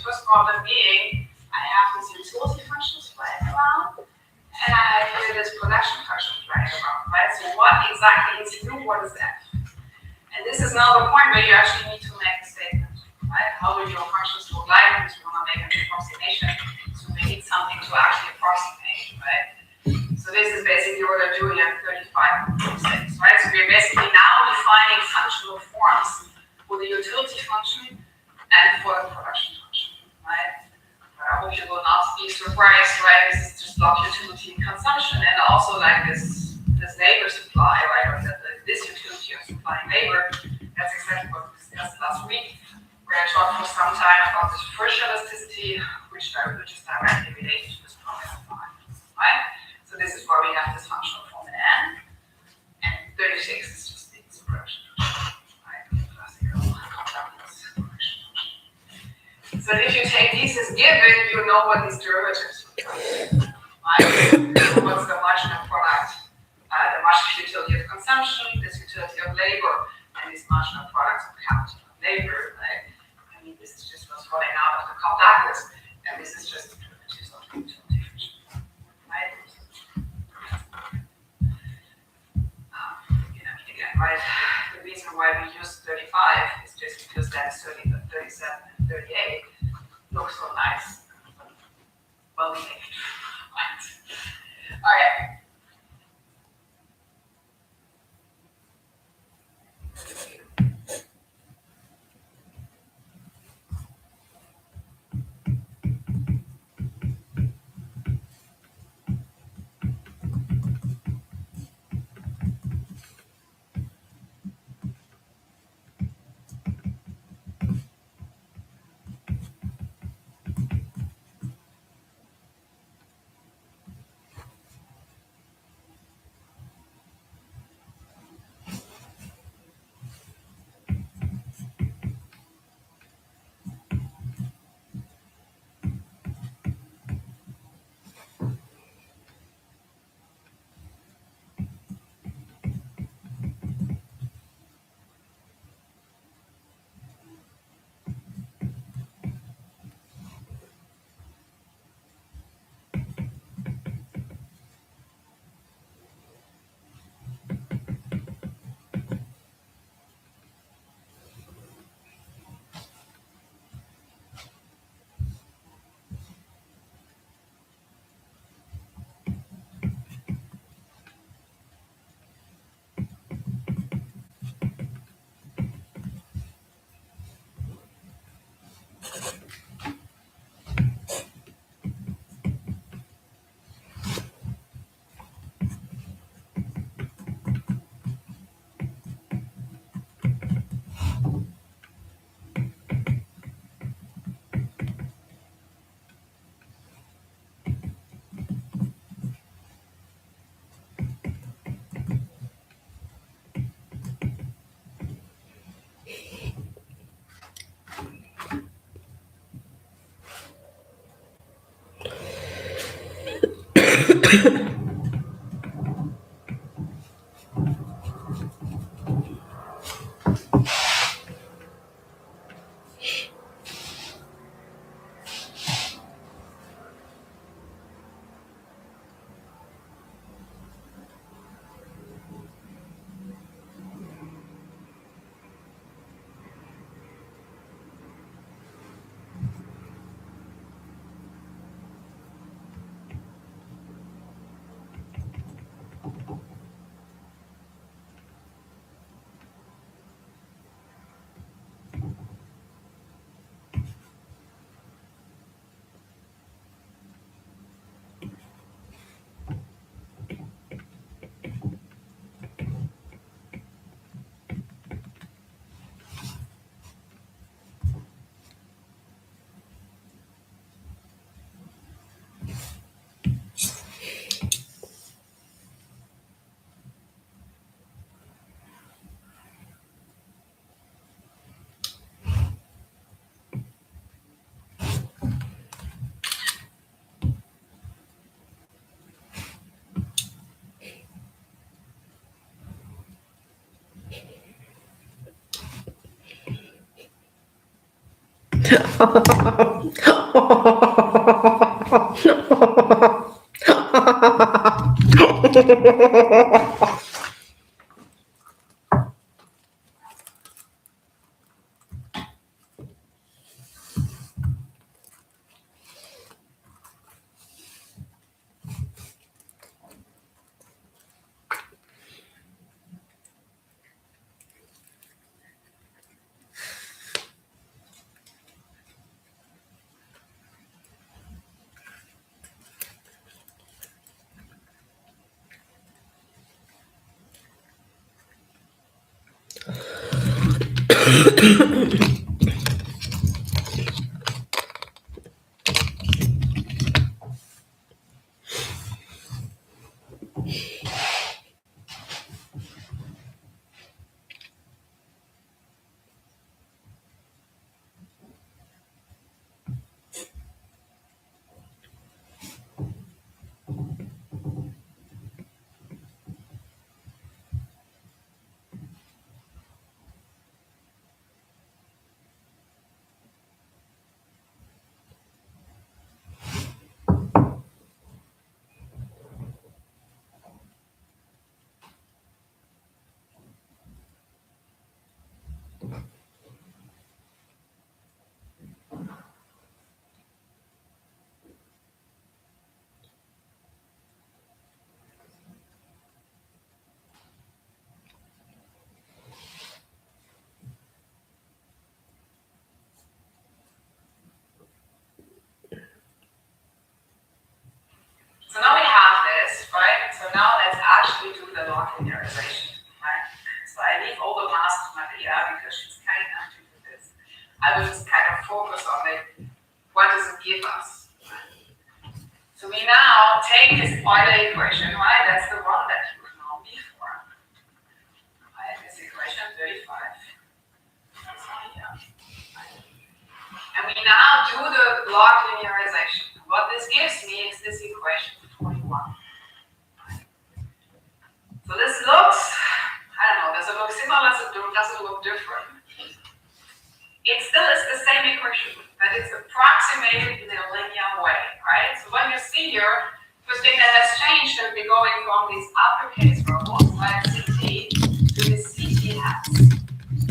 First problem being, I have these utility functions flying around, and I have here this production function flying around, right? So what exactly is U, what is F? And this is now the point where you actually need to make a statement, right? How do your functions look like? Because we want to make an approximation, so we need something to actually approximate, right? So this is basically what I'm doing at 35.6, right? So we're basically now defining functional forms for the utility function and for the production function, right? But I hope you will not be surprised, right? This is just block utility consumption, and also like this labor supply, right? Or this utility of supplying labor. That's exactly what we discussed last week, where I talked for some time about this first elasticity, which is directly related to this problem of time, right? So this is where we have this functional form in N, and 36 is just the expression, right? Classical complex correction function. So if you take these as given, you know what these derivatives would be, right? So what's the marginal product? The marginal utility of consumption, this utility of labor, and these marginal products of capital and labor, right? I mean, this is just what's falling out of the calculus, and this is just the derivatives of the utility function, right? Again, right? The reason why we use 35 is just because that's 30, 37, and 38 look so nice, well behaved, right? All right. So now we have this, right? So now let's actually do the log linearization, right? So I leave all the past to Maria because she's kind enough to do this. I will just kind of focus on it. What does it give us? So we now take this Euler equation, right? That's the one that you know before. Right? This equation 35. That's here. And we now do the log linearization. What this gives me is this equation 41. So this looks, I don't know, does it look similar? Does it look different? It still is the same equation, but it's approximated in a linear way, right? So what you see here, first thing that has changed is we're going from these uppercase rows, like CT, to the CT hats,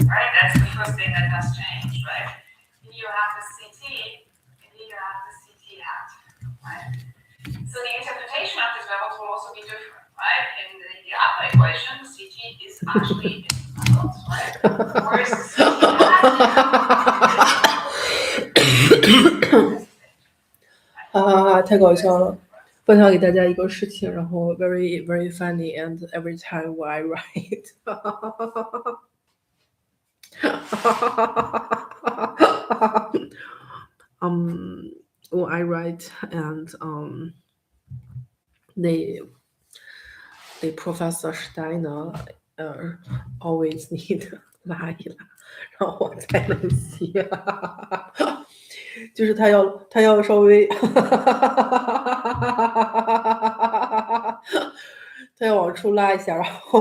right? That's the first thing that has changed, right? Here you have the CT, and here you have the CT hat, right? So the interpretation of these levels will also be different, right? In the upper equation, CT is actually in levels, right? Whereas the CT hat太搞笑了！分享给大家一个事情，然后 very very funny and every time when I write ，when I write and the Professor Steiner always need 拉一拉，然后我才能写，就是他要稍微他要往出拉一下，然后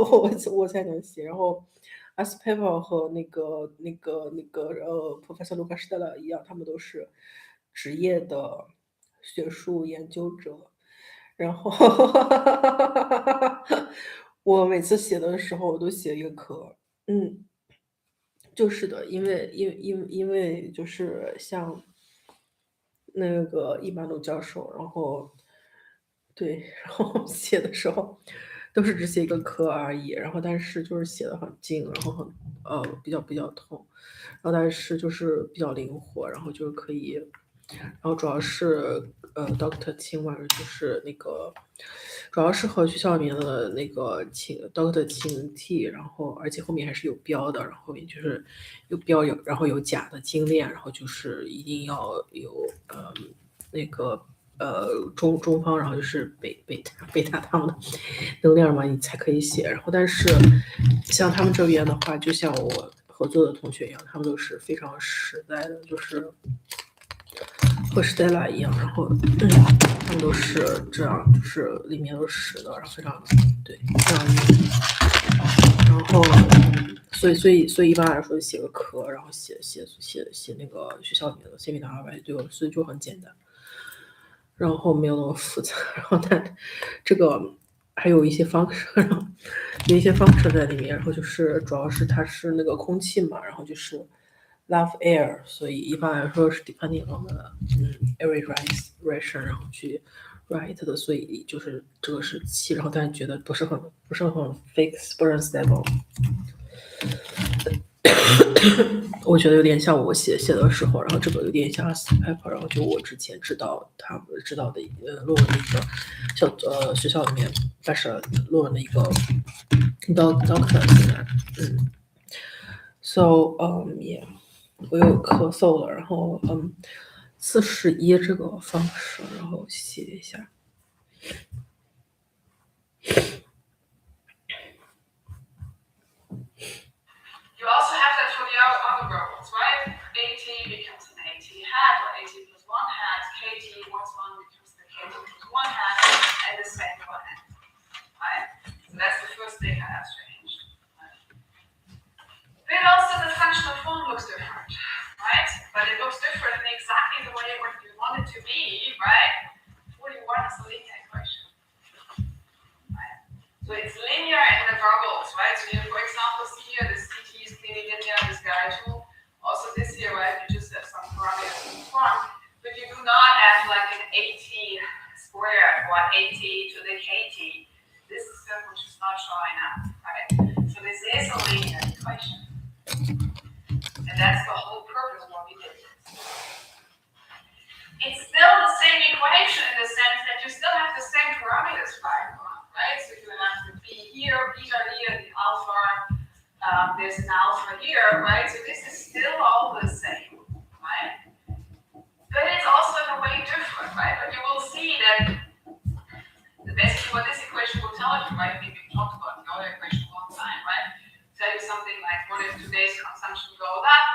我才能写，然后 as paper 和那个Professor Lucas Steiner 一样，他们都是职业的学术研究者。然后我每次写的时候，我都写一个壳，就是的，因为就是像那个伊曼努教授，然后对，然后写的时候都是只写一个壳而已，然后但是就是写的很近，然后很比较痛，然后但是就是比较灵活，然后就是可以。然后主要是Dr. 清晚上就是那个，主要是和学校里面的那个Dr. 清 T， 然后而且后面还是有标的，然后后面就是有标然后有钾的精炼，然后就是一定要有那个中方，然后就是贝塔汤的能量嘛，你才可以写。然后但是像他们这边的话，就像我合作的同学一样，他们都是非常实在的，就是和 Stella 一样，然后他们都是这样，就是里面都是实的，然后非常对，非常硬。然然后所以一般来说写个壳，然后写那个学校里面的 seminar， right，所以就很简单，然后没有那么复杂，然后但这个还有一些function，有一些function在里面，然后就是主要是它是那个空气嘛，然后就是 love air， 所以一般来说是 depending on the air ration， 然后去 write 的，所以就是这个是气，然后但是觉得不是很 fixed， 不是很 stable。我觉得有点像我写的时候，然后这个有点像 paper， 然后就我之前他们知道的论文的一个学校里面，但是论文的一个 document。So yeah， 我有咳嗽了，然后41这个方式，然后写一下。You also have that for the other variables, right? AT becomes an AT hat, or AT plus 1 hat, KT plus 1 becomes the KT plus 1 hat, and the same for N, right? So that's the first thing that has changed. But also the functional form looks different, right? But it looks different in exactly the way what you want it to be, right? 41 is a linear equation. So it's linear in the variables, right? So you, for example, see here this CT is clearly linear, this guy too. Also this here, right? You just have some parameters in one, but you do not have like an AT squared or AT to the KT. This is stuff which is not showing up, right? So this is a linear equation. And that's the whole purpose of what we did this. It's still the same equation in the sense that you still have the same parameters, right? So you have the B here, beta here, the alpha, there's an alpha here, right? So this is still all the same, right? But it's also in a way different, right? But you will see that basically what this equation will tell you, right? Maybe we talked about the other equation one time, right? Tell you something like, what if today's consumption goes up?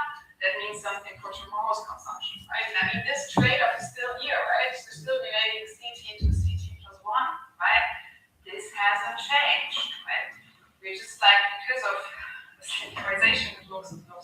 That means something for tomorrow's consumption, right? And I mean, this trade-off is still here, right? So still relating CT to CT plus 1, right? This hasn't changed, right? We're just like, because of the synchronization, it looks a bit different.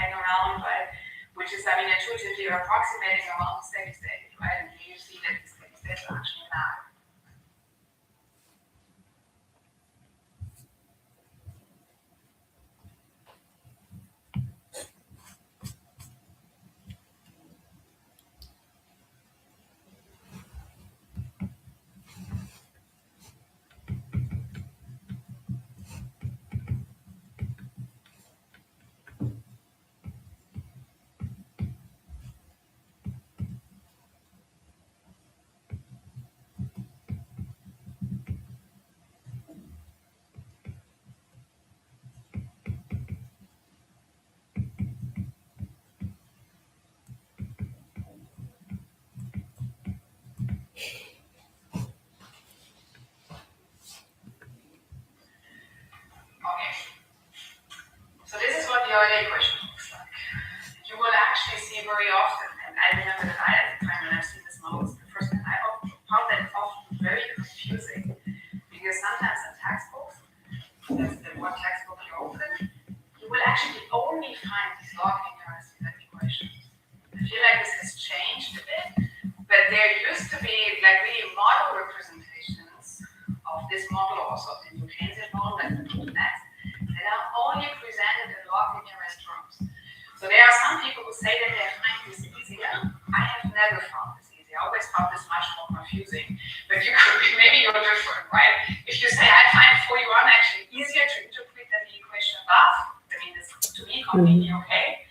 playing around, right? Which is, I mean, intuitively you're approximating around the steady state, right? And you see that the steady state is actually now. Okay. So this is what the Euler equation looks like. You will actually see very often, and I remember that I at the time when I've seen this model the first time, I found that often very confusing because sometimes in textbooks, that's the one textbook you open, you will actually only find these log linear equations. I feel like this has changed a bit, but there used to be like really model representations of this model also, the new Keynesian model that we do next, that are only presented in log linear terms. So there are some people who say that they find this easier. I have never found this easy. I always found this much more confusing. But you could be, maybe you're different, right? If you say I find 41 actually easier to interpret than the equation above, I mean, it's to me completely okay.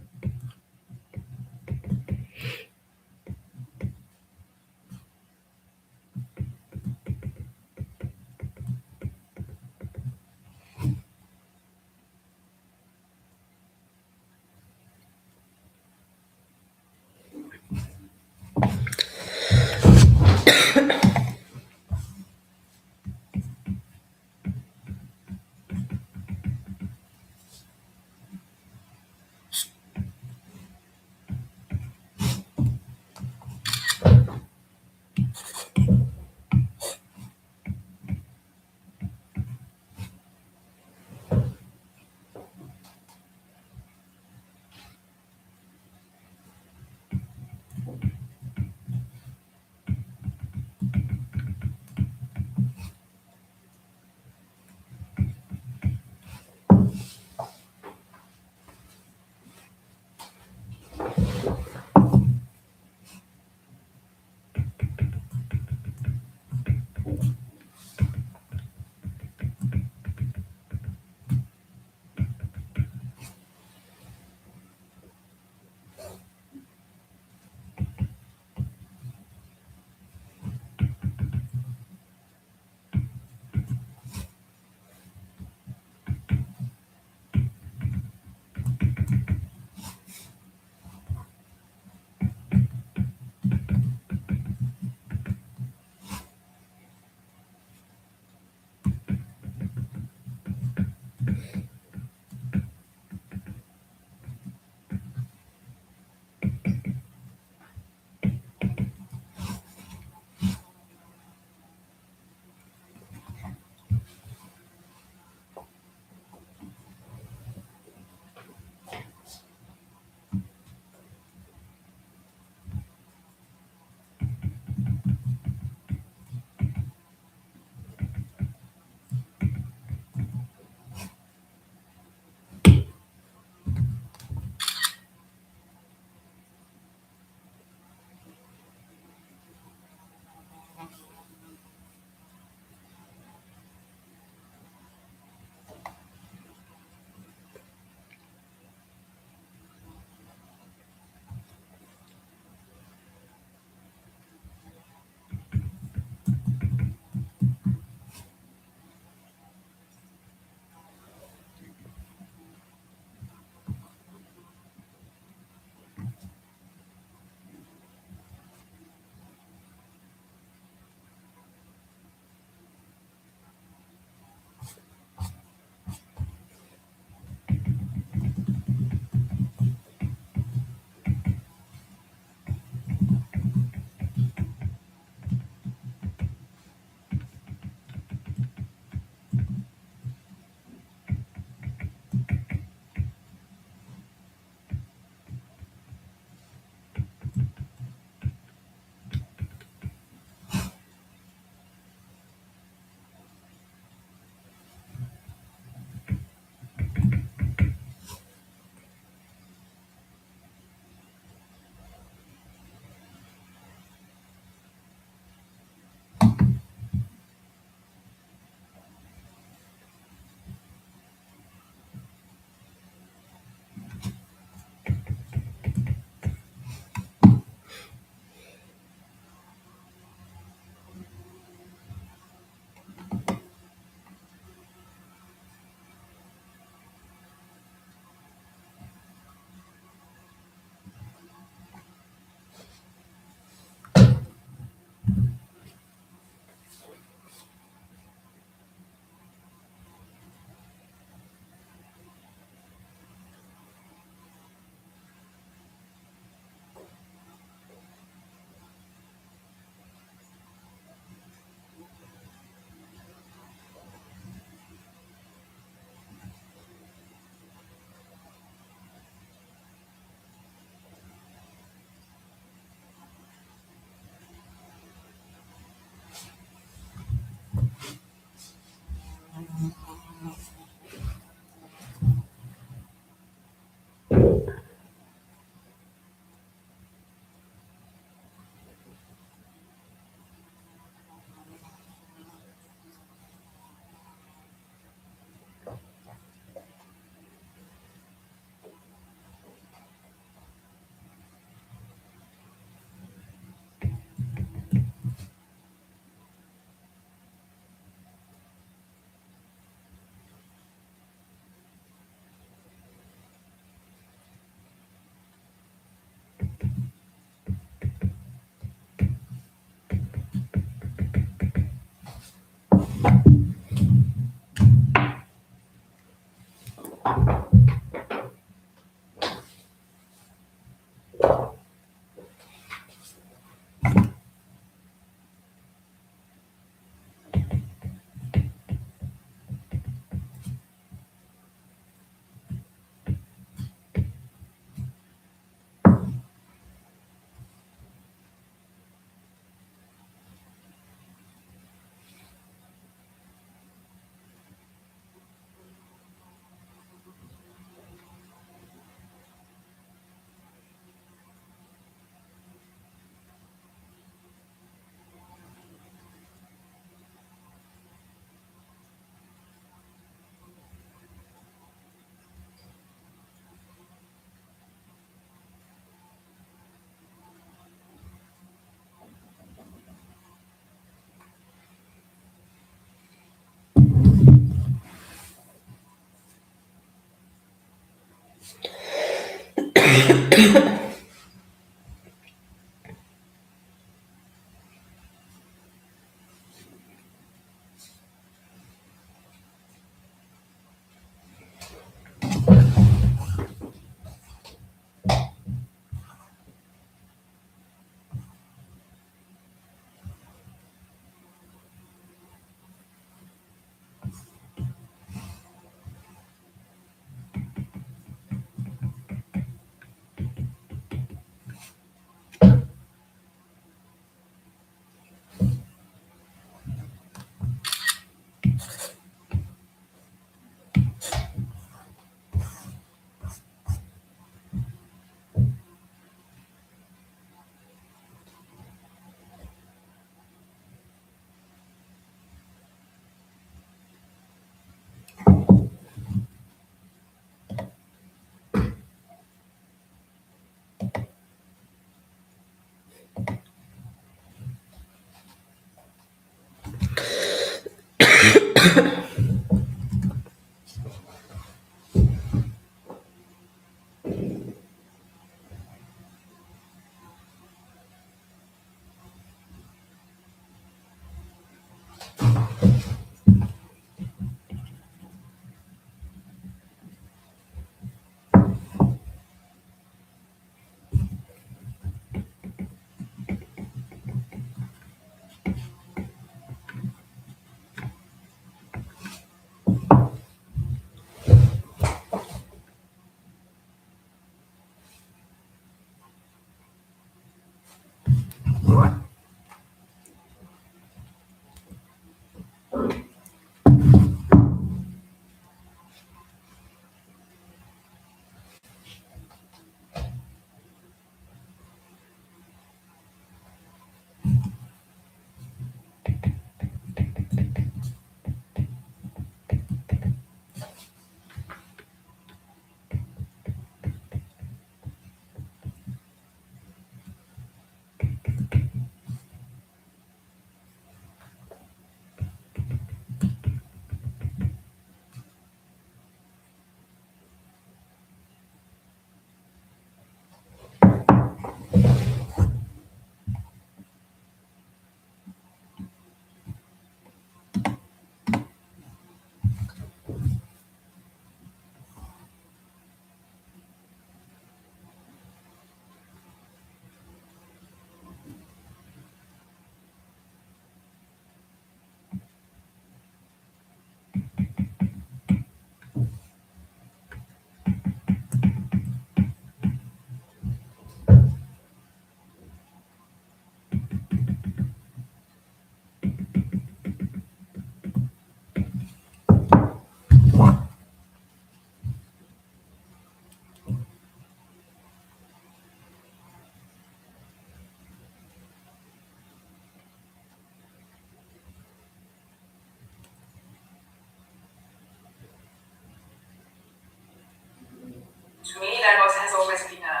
To me, that has always been I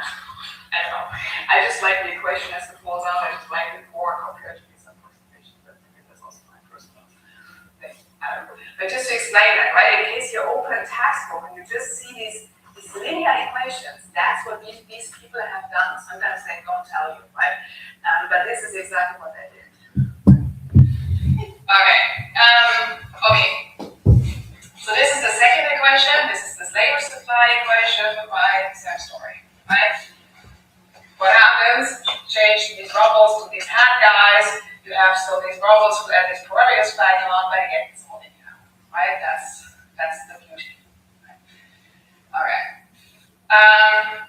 don't know. I just like the equation as it falls out. I just like it more compared to these approximations. I think that's also my personal thing. I don't know. But just to explain that, right? In case you open a textbook and you just see these linear equations, that's what these people have done. Sometimes they don't tell you, right? But this is exactly what they did. Okay. Okay. So this is the second equation. This is the labor supply equation, right? Same story, right? What happens? Change these bubbles to these hat guys. You have still these bubbles who add this Coriolis flag on, but again, it's all linear, right? That's the beauty. Right? All right.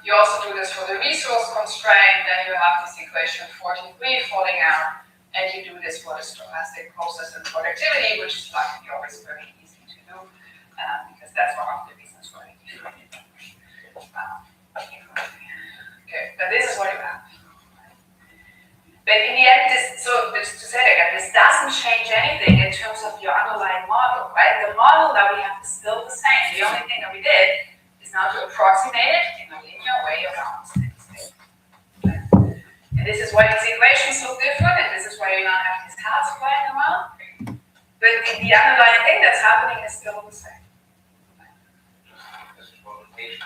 You also do this for the resource constraint. Then you have this equation 43 falling out, and you do this for the stochastic process and productivity, which is luckily always very easy to do. Because that's one of the reasons why we do it. Okay, but this is what you have. But in the end, so just to say it again, this doesn't change anything in terms of your underlying model, right? The model that we have is still the same. The only thing that we did is now to approximate it in a linear way around steady state. And this is why these equations look different, and this is why you now have these hats flying around. But the underlying thing that's happening is still the same.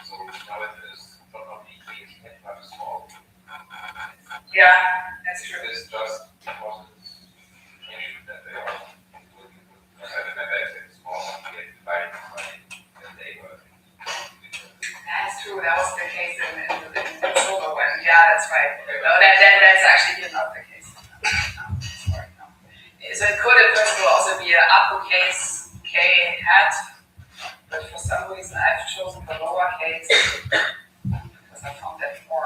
So now it is not only equation, but small. Yeah, that's true. It's just because it's changing that they are. I remember it's small, we had divided by the labor. That's true. That was the case in the silver one. Yeah, that's right. No, that's actually not the case. No, sorry, no. So it could, first of all, also be an uppercase K hat, but for some reason I've chosen the lowercase because I found that more.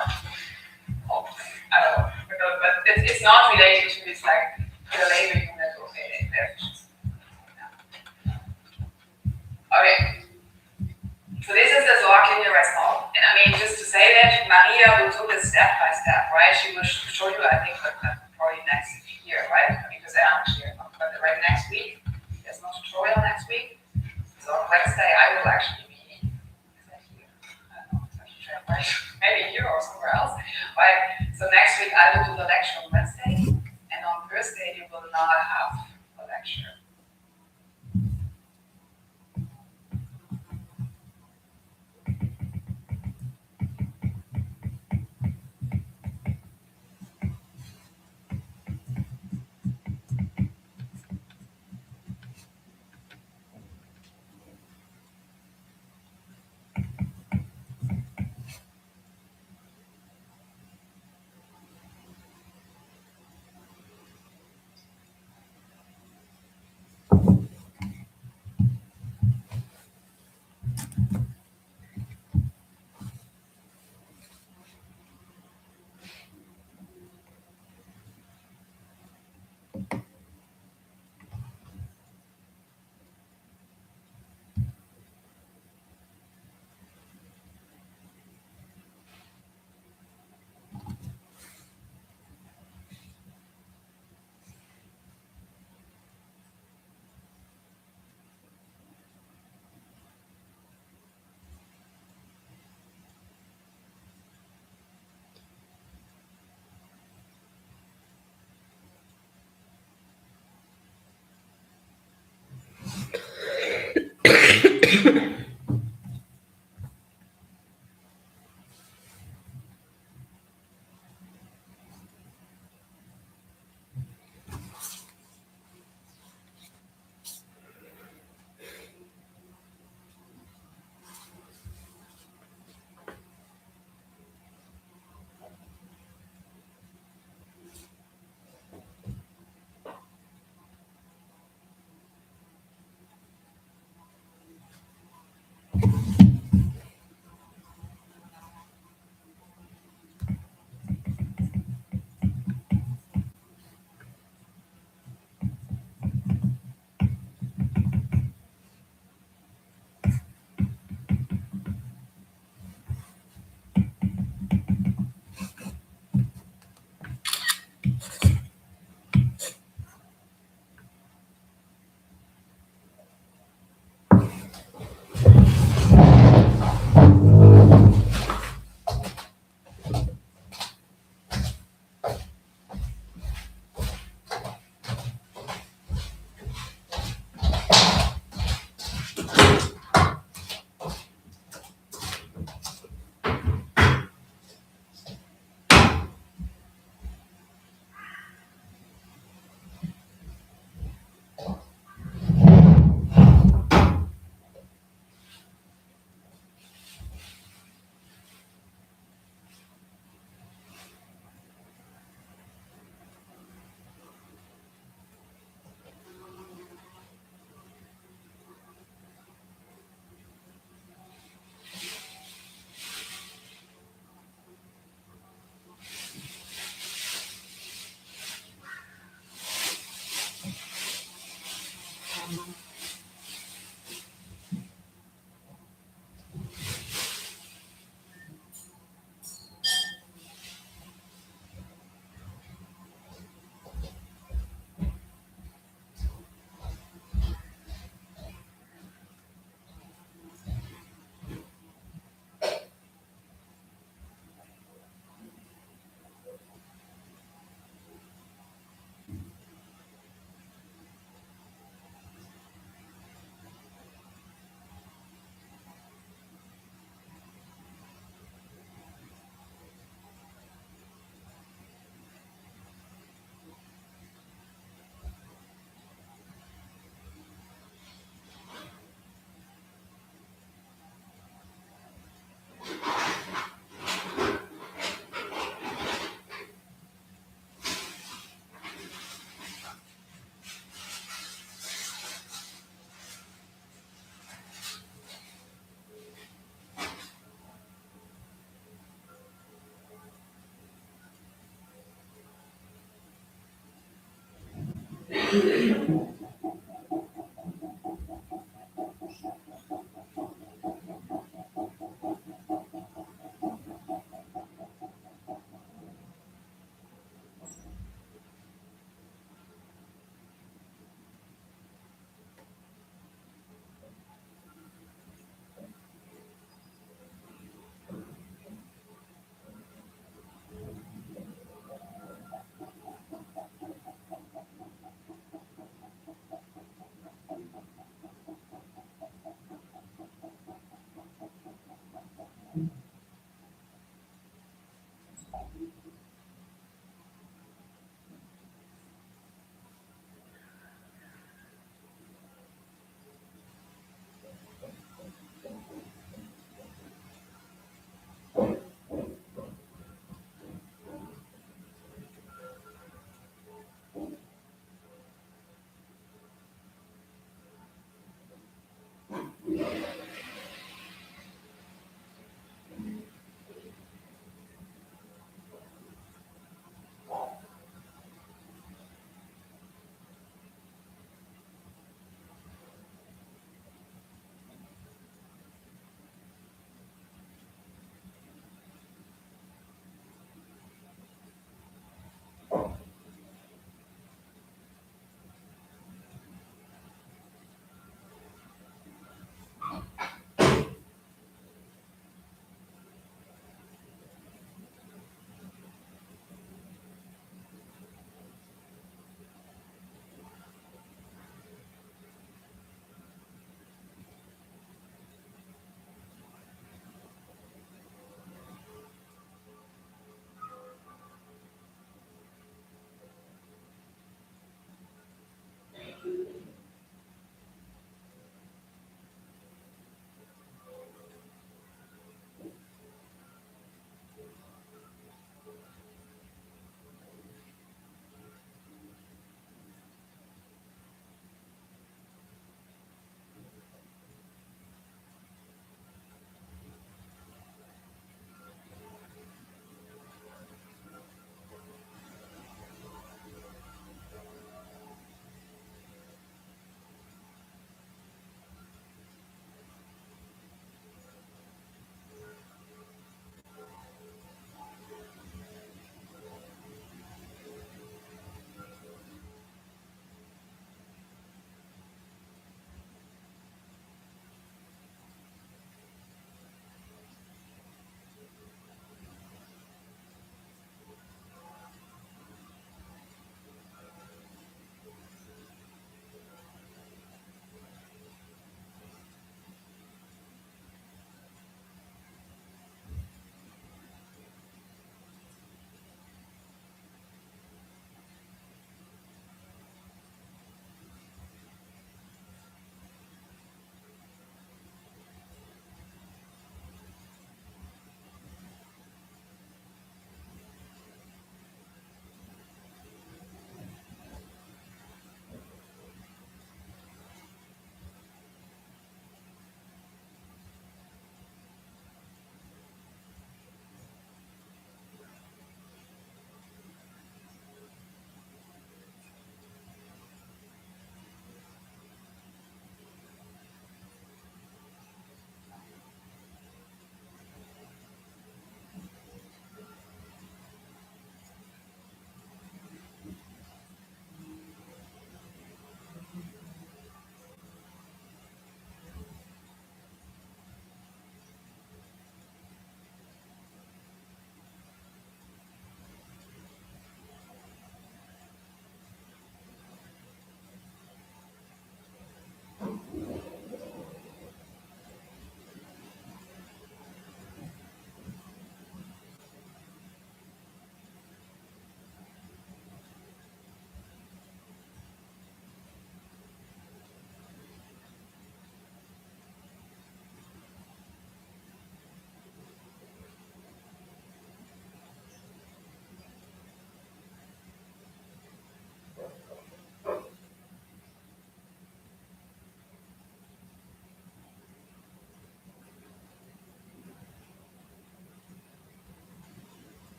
I don't know, but it's not related to this like the labor unit or the efficiency. Okay. So this is the Zork linear model. And I mean, just to say that, Maria will do this step by step, right? She will show you, I think, probably next year, right? Because I actually, but right next week, there's no tutorial next week. So on Wednesday, I will actually be, is that here? I don't know, right? Maybe here or somewhere else, right? So next week, I will do the lecture on Wednesday, and on Thursday, you will not have a lecture.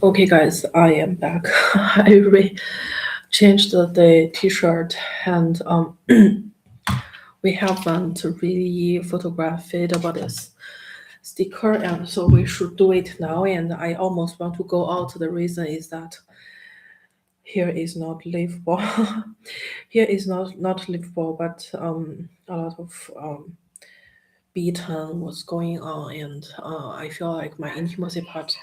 Okay, guys, I am back. I changed the T-shirt, and we haven't really photographed about this sticker, and so we should do it now. And I almost want to go out. The reason is that here is not livable. Here is not livable, but a lot of beaten was going on, and I feel like my intimacy part.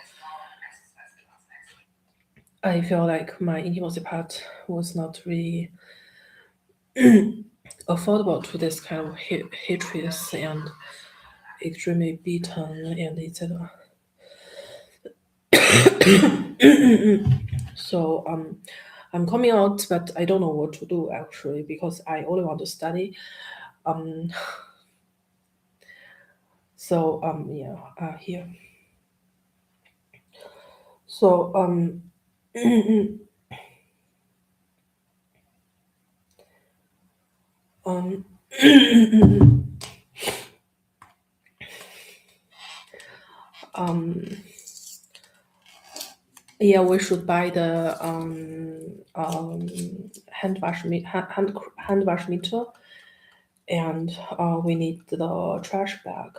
I feel like my intimacy part was not really affordable to this kind of hatred and extremely beaten and etc. So I'm coming out, but I don't know what to do actually because I only want to study. So yeah, here. So um yeah, we should buy the hand wash meter, and we need the trash bag,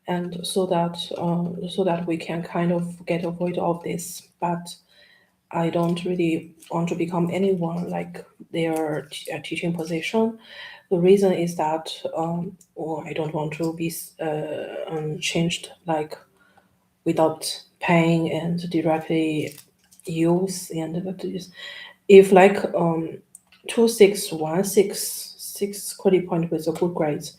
and so that we can kind of get avoid of this. But I don't really want to become anyone like their teaching position. The reason is that or I don't want to be changed like without paying and directly use and if like 2616 credit point with a good grades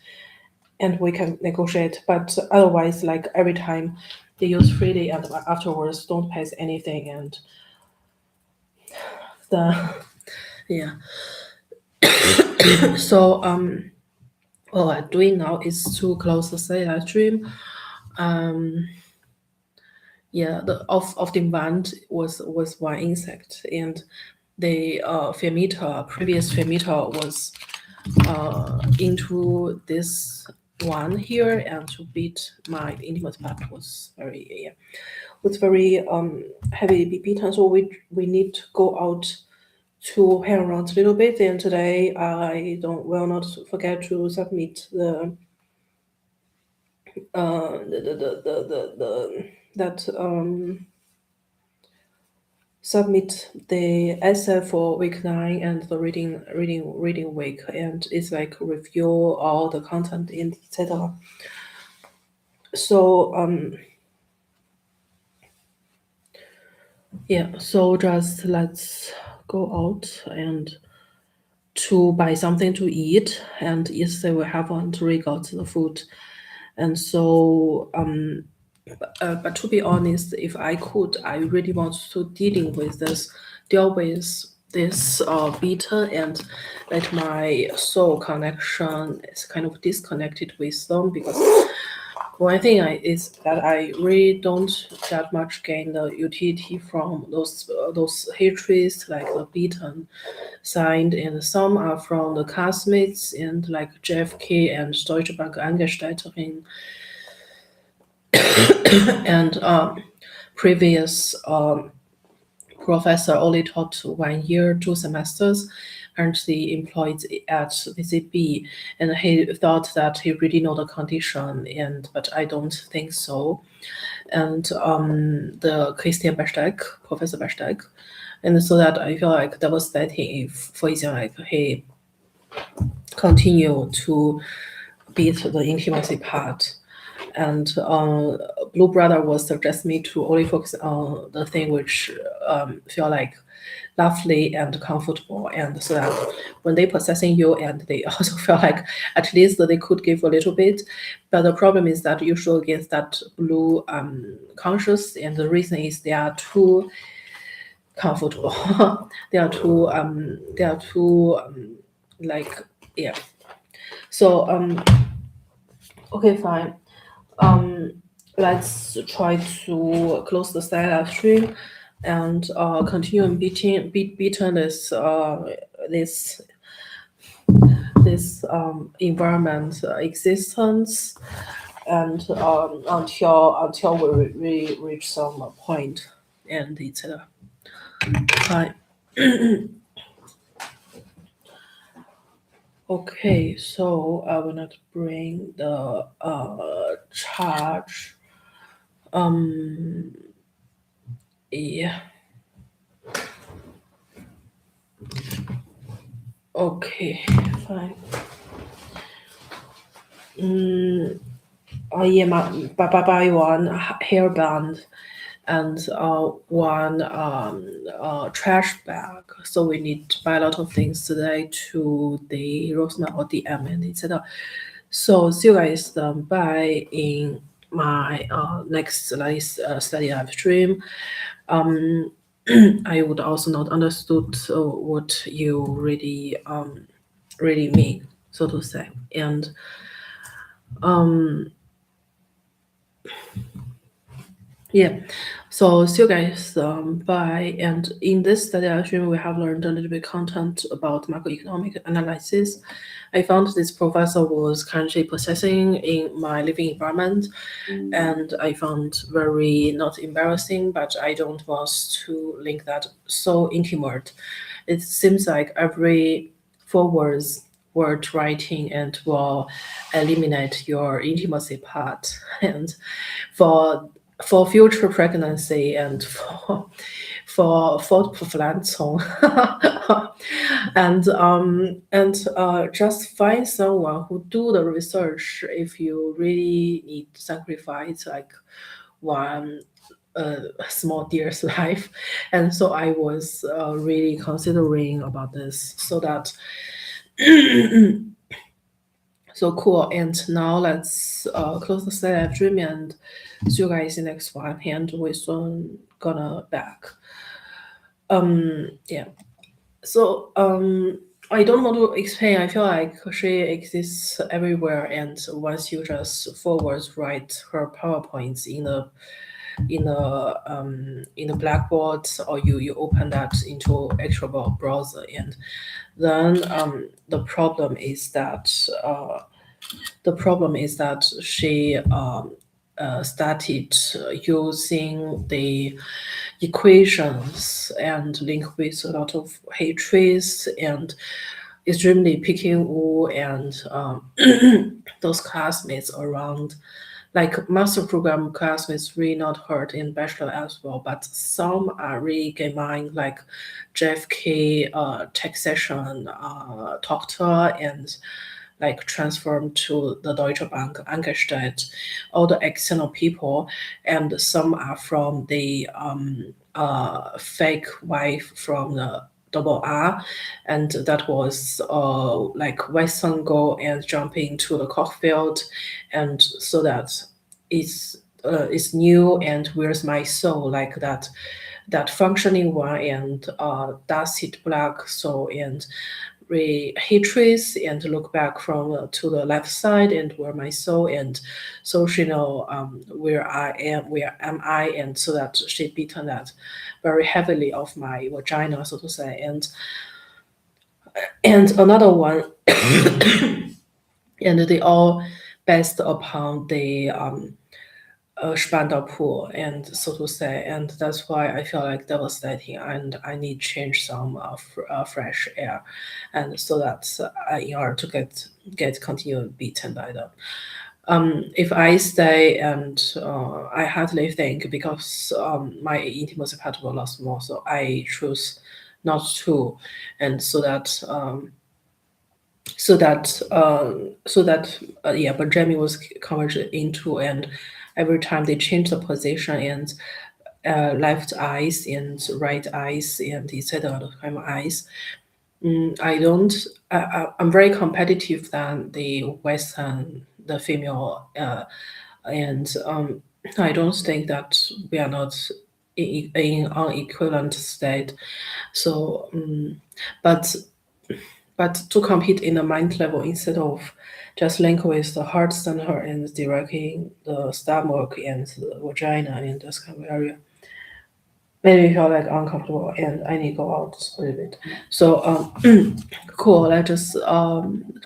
and we can negotiate, but otherwise like every time they use freely and afterwards don't pay anything and the yeah. So what I'm doing now is to close the Livestream. Yeah, the of the event was one insect, and the previous fermenter was into this one here, and to beat my intimate part was very heavy beaten. So we need to go out to hang around a little bit. And today I don't will not forget to submit the that submit the essay for week 9 and the reading week, and it's like review all the content in etc. So yeah, so just let's go out and to buy something to eat, and yesterday we haven't really got the food, and so but to be honest, if I could, I really want to deal with this beta and let my soul connection is kind of disconnected with them, because one thing is that I really don't that much gain the utility from those hatreds like the beaten signed, and some are from the classmates and like JFK and Deutsche Bank Angestellten and previous professor only taught 1 year, 2 semesters, currently employed at VCB, and he thought that he really know the condition, and but I don't think so. And the Christian Bestek, Professor Bestek, and so that I feel like devastating if, for example, like he continue to beat the intimacy part. And Blue Brother was suggest me to only focus on the thing which feel like lovely and comfortable, and so that when they possessing you, and they also feel like at least they could give a little bit. But the problem is that you show against that blue conscious, and the reason is they are too comfortable. They are too like yeah. So okay, fine. Let's try to close the live stream and continue beating this environment existence, and until we reach some point, and etc. Fine. Okay, so I will not bring the charge. Yeah. Okay, fine. buy one hairband and one trash bag. So we need to buy a lot of things today to the Rosemary or DM and etc. So see you guys bye in my next study live stream. I would also not understood what you really mean, so to say, and yeah. So see you guys bye. And in this study session, we have learned a little bit content about macroeconomic analysis. I found this professor was currently processing in my living environment, and I found very not embarrassing, but I don't want to link that so intimate. It seems like every 4 words word writing and will eliminate your intimacy part and for future pregnancy and for fortpflanzung and just find someone who do the research if you really need to sacrifice like one small deer's life. And so I was really considering about this so that so cool. And now let's close the live stream and see you guys in the next one. And we soon gonna back. Yeah. So I don't want to explain. I feel like she exists everywhere, and once you just forward write her PowerPoints in the blackboard, or you open that into actual browser, and then the problem is that she started using the equations and link with a lot of hatreds and extremely picking wool and those classmates around. Like master program classmates really not hurt in bachelor as well, but some are really get mine like JFK taxation doctor and like transformed to the Deutsche Bank Angestellte, all the external people, and some are from the fake wife from the double R, and that was like Western go and jumping to the cockfield, and so that it's new and where's my soul like that functioning one and does it black soul and hatreds and look back from to the left side and where my soul and so she know where I am, where am I, and so that she beaten that very heavily of my vagina, so to say, and another one, and they all based upon the Spandau pool, and so to say, and that's why I feel like devastating, and I need change some fresh air, and so that in order to get continue beaten by them. If I stay and I hardly think because my intimacy part will last more, so I choose not to, and so that yeah, but Jamie was converted into, and every time they change the position and left eyes and right eyes and etc. the kind of eyes. I don't. I'm very competitive than the Western, the female, and I don't think that we are not in an equivalent state. So, but to compete in the mind level instead of just link with the heart center and directing the stomach and the vagina and this kind of area. Made me feel like uncomfortable and I need to go out a little bit. So cool. Let's just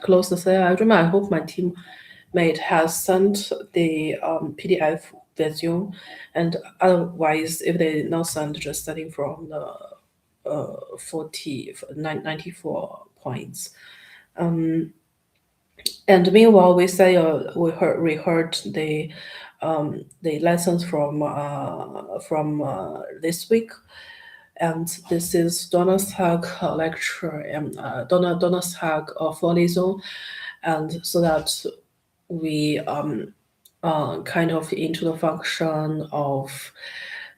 close the session. I hope my teammate has sent the PDF version, and otherwise, if they not sent, just starting from the 94 points. And meanwhile, we say we heard the lessons from this week, and this is Donnerstag lecture and Donnerstag Vorlesung, and so that we kind of into the function of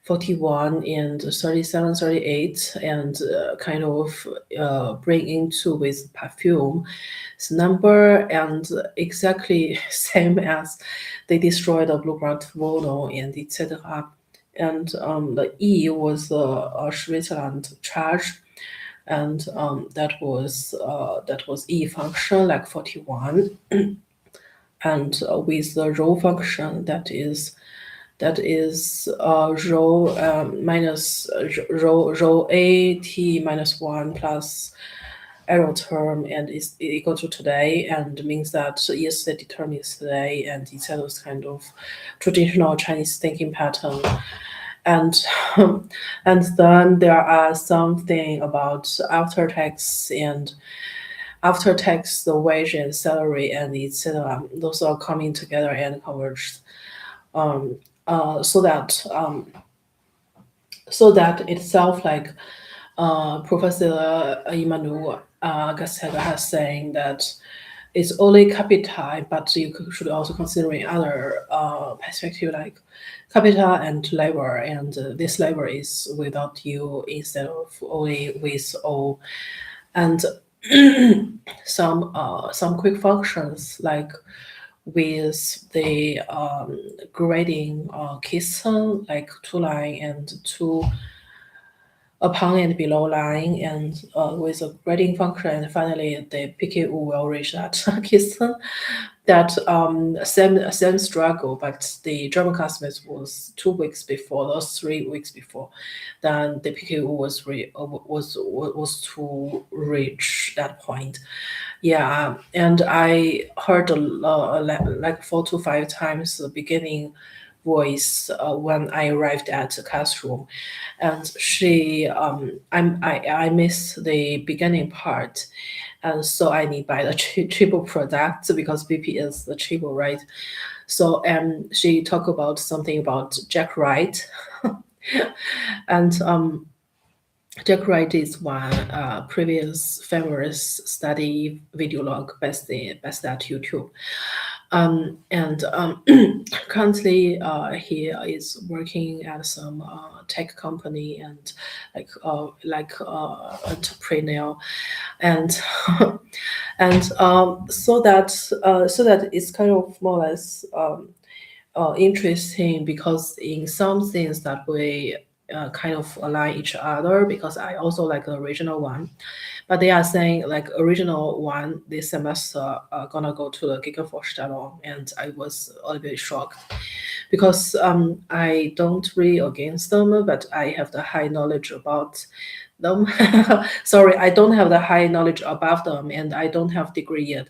41 and 37, 38, and kind of bring into with perfume number, and exactly same as they destroyed the blue-grant volno and etc. And the E was a Switzerland charge, and that was E function like 41, and with the row function that is rho minus rho a t minus 1 plus arrow term, and is equal to today, and means that yesterday determines today, and it's those kind of traditional Chinese thinking pattern. And and then there are something about after tax and after tax the wage and salary and etc. Those are coming together and converged, um, so that itself, like Professor Emmanuel Gasset has saying that it's only capital, but you should also consider in other perspective like capital and labor, and this labor is without you instead of only with O, and some quick functions like with the grading keystone, like two line and two upon and below line, and with a grading function, and finally the PKU will reach that keystone. That same struggle, but the German classmates was 2 weeks before, or 3 weeks before. Then the PKU was to reach that point. Yeah, and I heard like 4 to 5 times the beginning voice when I arrived at the classroom, and I miss the beginning part, and so I need buy the triple product because BP is the triple, right? So she talked about something about Jack Wright, and Jack Wright is one previous famous study video log best at YouTube. And currently he is working at some tech company, and entrepreneur, and and so that it's kind of more or less interesting, because in some things that we kind of align each other, because I also like the original one, but they are saying like original one this semester gonna go to the Gefei-FIONA, and I was a little bit shocked because I don't read against them, but I have the high knowledge about them. Sorry, I don't have the high knowledge about them, and I don't have degree yet,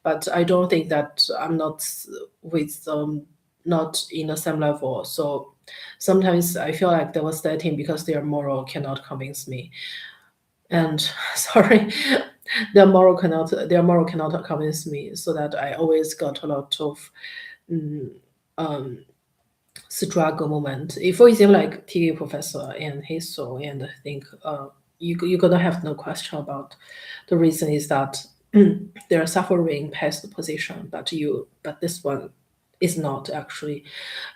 but I don't think that I'm not with them, not in the same level. So sometimes I feel like devastating because their moral cannot convince me. And sorry, their moral cannot convince me. So that I always got a lot of mm, um, struggle moment. If, for example, like TV professor and his soul, and I think you're gonna have no question about the reason is that they're suffering past the position, but this one is not actually,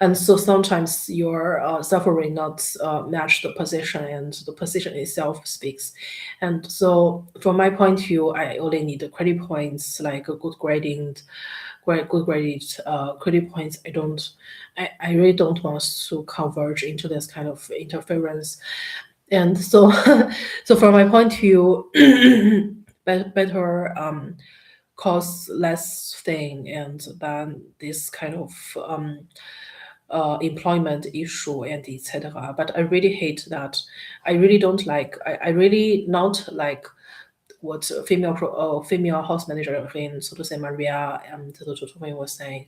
and so sometimes your suffering not match the position, and the position itself speaks. And so from my point of view, I only need the credit points, like a good grading, good graded credit points. I really don't want to converge into this kind of interference. And so so from my point of view, better cause less thing, and then this kind of employment issue and etc. But I really hate that. I really don't like. I really not like what female house manager in, so to say, Maria and the Tutume was saying.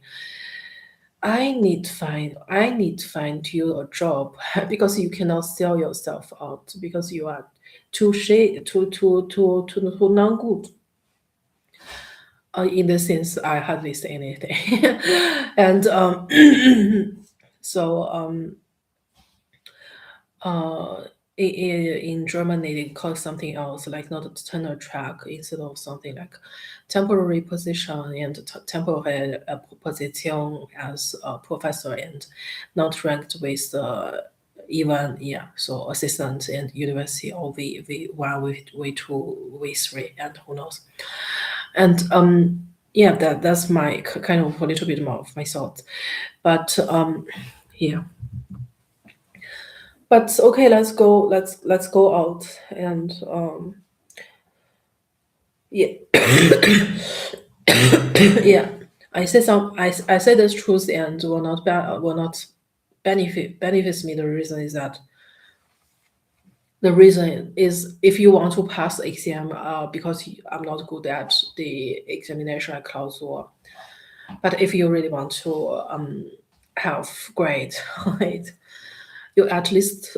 I need to find you a job because you cannot sell yourself out because you are too too non good. In this sense, I hardly say anything, and so uh, in Germany they call something else, like not tenure track, instead of something like temporary position and temporary position as a professor, and not ranked with even so assistant and university or V1, V2, V3, and who knows. And yeah, that's my kind of a little bit more of my thoughts. But yeah. But okay, let's go. Let's go out and yeah. Yeah. I say I say this truth and will not benefits me. The reason is if you want to pass the exam, because I'm not good at the examination at clausur. But if you really want to have great, right, you at least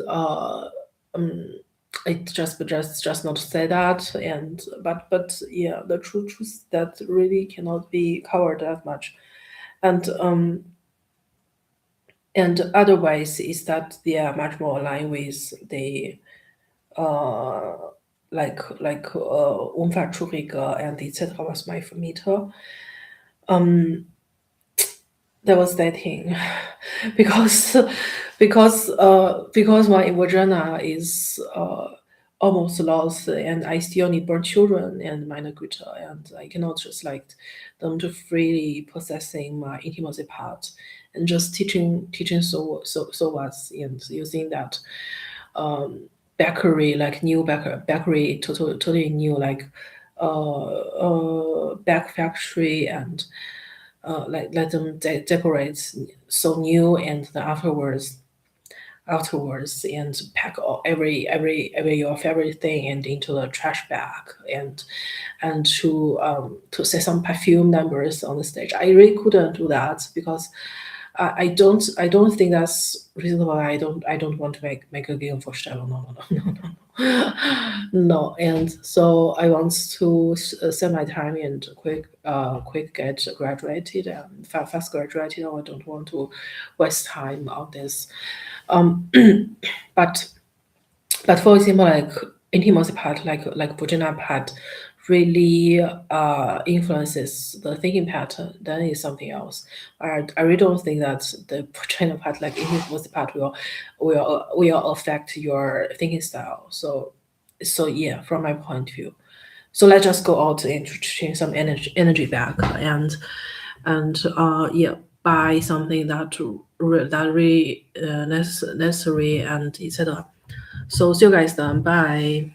it just not say that. And but yeah, the truth is that really cannot be covered that much. And otherwise is that they are much more aligned with the uh Unfallchuriger and etc. was my Vermieter. That was dating because because my vagina is almost lost and I still need born children and minor Güter, and I cannot just like them to freely possessing my intimacy part and just teaching so was and using that bakery, like new bakery totally new, like back factory, and like let them decorate so new, and then afterwards and pack all, every your favorite thing and into the trash bag, and to say some perfume numbers on the stage. I really couldn't do that because I don't think that's reasonable. I don't want to make a game for Stella. No. And so I want to spend my time and quick get graduated and fast graduated. I don't want to waste time on this. But for example, like intimacy part, like vagina part, really influences the thinking pattern. Then is something else. I really don't think that the vagina part, like intimacy part, will affect your thinking style. So yeah, from my point of view. So let's just go out and change some energy back, and yeah, buy something that really necessary and etc. So see you guys then. Bye.